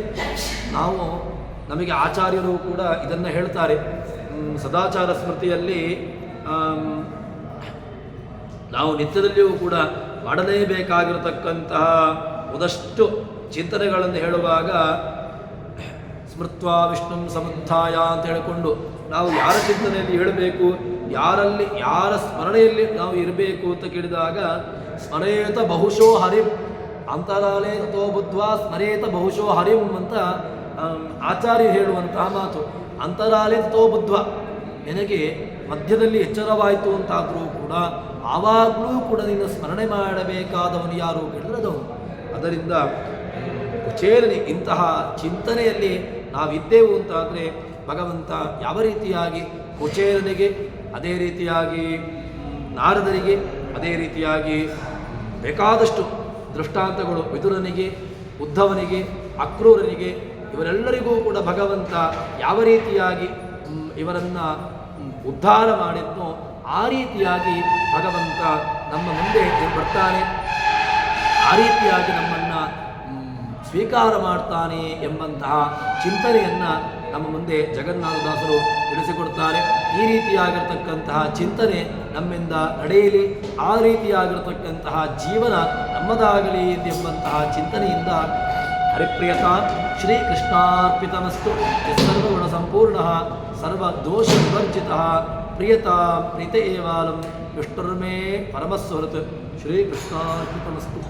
ನಮಗೆ ಆಚಾರ್ಯರು ಕೂಡ ಇದನ್ನು ಹೇಳ್ತಾರೆ. ಸದಾಚಾರ ಸ್ಮೃತಿಯಲ್ಲಿ ನಾವು ನಿತ್ಯದಲ್ಲಿಯೂ ಕೂಡ ಮಾಡಲೇಬೇಕಾಗಿರತಕ್ಕಂತಹ ಒಂದಷ್ಟು ಚಿಂತನೆಗಳನ್ನು ಹೇಳುವಾಗ, ಸ್ಮೃತ್ವಾ ವಿಷ್ಣು ಸಮುತ್ಥಾಯ ಅಂತ ಹೇಳಿಕೊಂಡು ನಾವು ಯಾರ ಚಿಂತನೆಯಲ್ಲಿ ಹೇಳಬೇಕು, ಯಾರ ಸ್ಮರಣೆಯಲ್ಲಿ ನಾವು ಇರಬೇಕು ಅಂತ ಕೇಳಿದಾಗ, ಸ್ಮರೇತ ಬಹುಶೋ ಹರಿಂ ಅಂತರಾಲೇ ತೋ ಬುದ್ಧ್ವಾ ಸ್ಮರೇತ ಬಹುಶೋ ಹರಿಂ ಅಂತ ಆಚಾರ್ಯ ಹೇಳುವಂತಹ ಮಾತು. ಅಂತರಾಲೇ ತೋ ಬುದ್ಧ್ವ, ನಿನಗೆ ಮಧ್ಯದಲ್ಲಿ ಎಚ್ಚರವಾಯಿತು ಅಂತಾದರೂ ಕೂಡ ಆವಾಗಲೂ ಕೂಡ ನೀನು ಸ್ಮರಣೆ ಮಾಡಬೇಕಾದವನು ಯಾರು ಕೇಳಿದ್ರೆ ಅದವನು. ಅದರಿಂದ ಕುಚೇಲನಿ ಇಂತಹ ಚಿಂತನೆಯಲ್ಲಿ ನಾವಿದ್ದೇವು ಅಂತಾದರೆ ಭಗವಂತ ಯಾವ ರೀತಿಯಾಗಿ ಕುಚೇಲನಿಗೆ, ಅದೇ ರೀತಿಯಾಗಿ ನಾರದರಿಗೆ, ಅದೇ ರೀತಿಯಾಗಿ ಬೇಕಾದಷ್ಟು ದೃಷ್ಟಾಂತಗಳು ವಿದುರನಿಗೆ, ಉದ್ಧವನಿಗೆ, ಅಕ್ರೂರನಿಗೆ, ಇವರೆಲ್ಲರಿಗೂ ಕೂಡ ಭಗವಂತ ಯಾವ ರೀತಿಯಾಗಿ ಇವರನ್ನು ಉದ್ಧಾರ ಮಾಡಿದ್ನೋ ಆ ರೀತಿಯಾಗಿ ಭಗವಂತ ನಮ್ಮ ಮುಂದೆ ಬರ್ತಾನೆ, ಆ ರೀತಿಯಾಗಿ ನಮ್ಮನ್ನು ಸ್ವೀಕಾರ ಮಾಡ್ತಾನೆ ಎಂಬಂತಹ ಚಿಂತನೆಯನ್ನು ನಮ್ಮ ಮುಂದೆ ಜಗನ್ನಾಥದಾಸರು ತಿಳಿಸಿಕೊಡ್ತಾರೆ. ಈ ರೀತಿಯಾಗಿರ್ತಕ್ಕಂತಹ ಚಿಂತನೆ ನಮ್ಮಿಂದ ನಡೆಯಲಿ, ಆ ರೀತಿಯಾಗಿರ್ತಕ್ಕಂತಹ ಜೀವನ ನಮ್ಮದಾಗಲಿ ಎಂಬಂತಹ ಚಿಂತನೆಯಿಂದ ಹರಿಪ್ರಿಯತಾ ಶ್ರೀಕೃಷ್ಣಾರ್ಪಿತಮಸ್ತು. ಸರ್ವಗುಣ ಸಂಪೂರ್ಣ ಸರ್ವದೋಷ ವಿವರ್ಜಿತ ಪ್ರಿಯತಾ ಪ್ರೀತ ಏವಾಲಂ ವಿಷ್ಣುರ್ಮೇ ಪರಮಸ್ವರತ್. ಶ್ರೀಕೃಷ್ಣಾರ್ಪಿತಮಸ್ತು.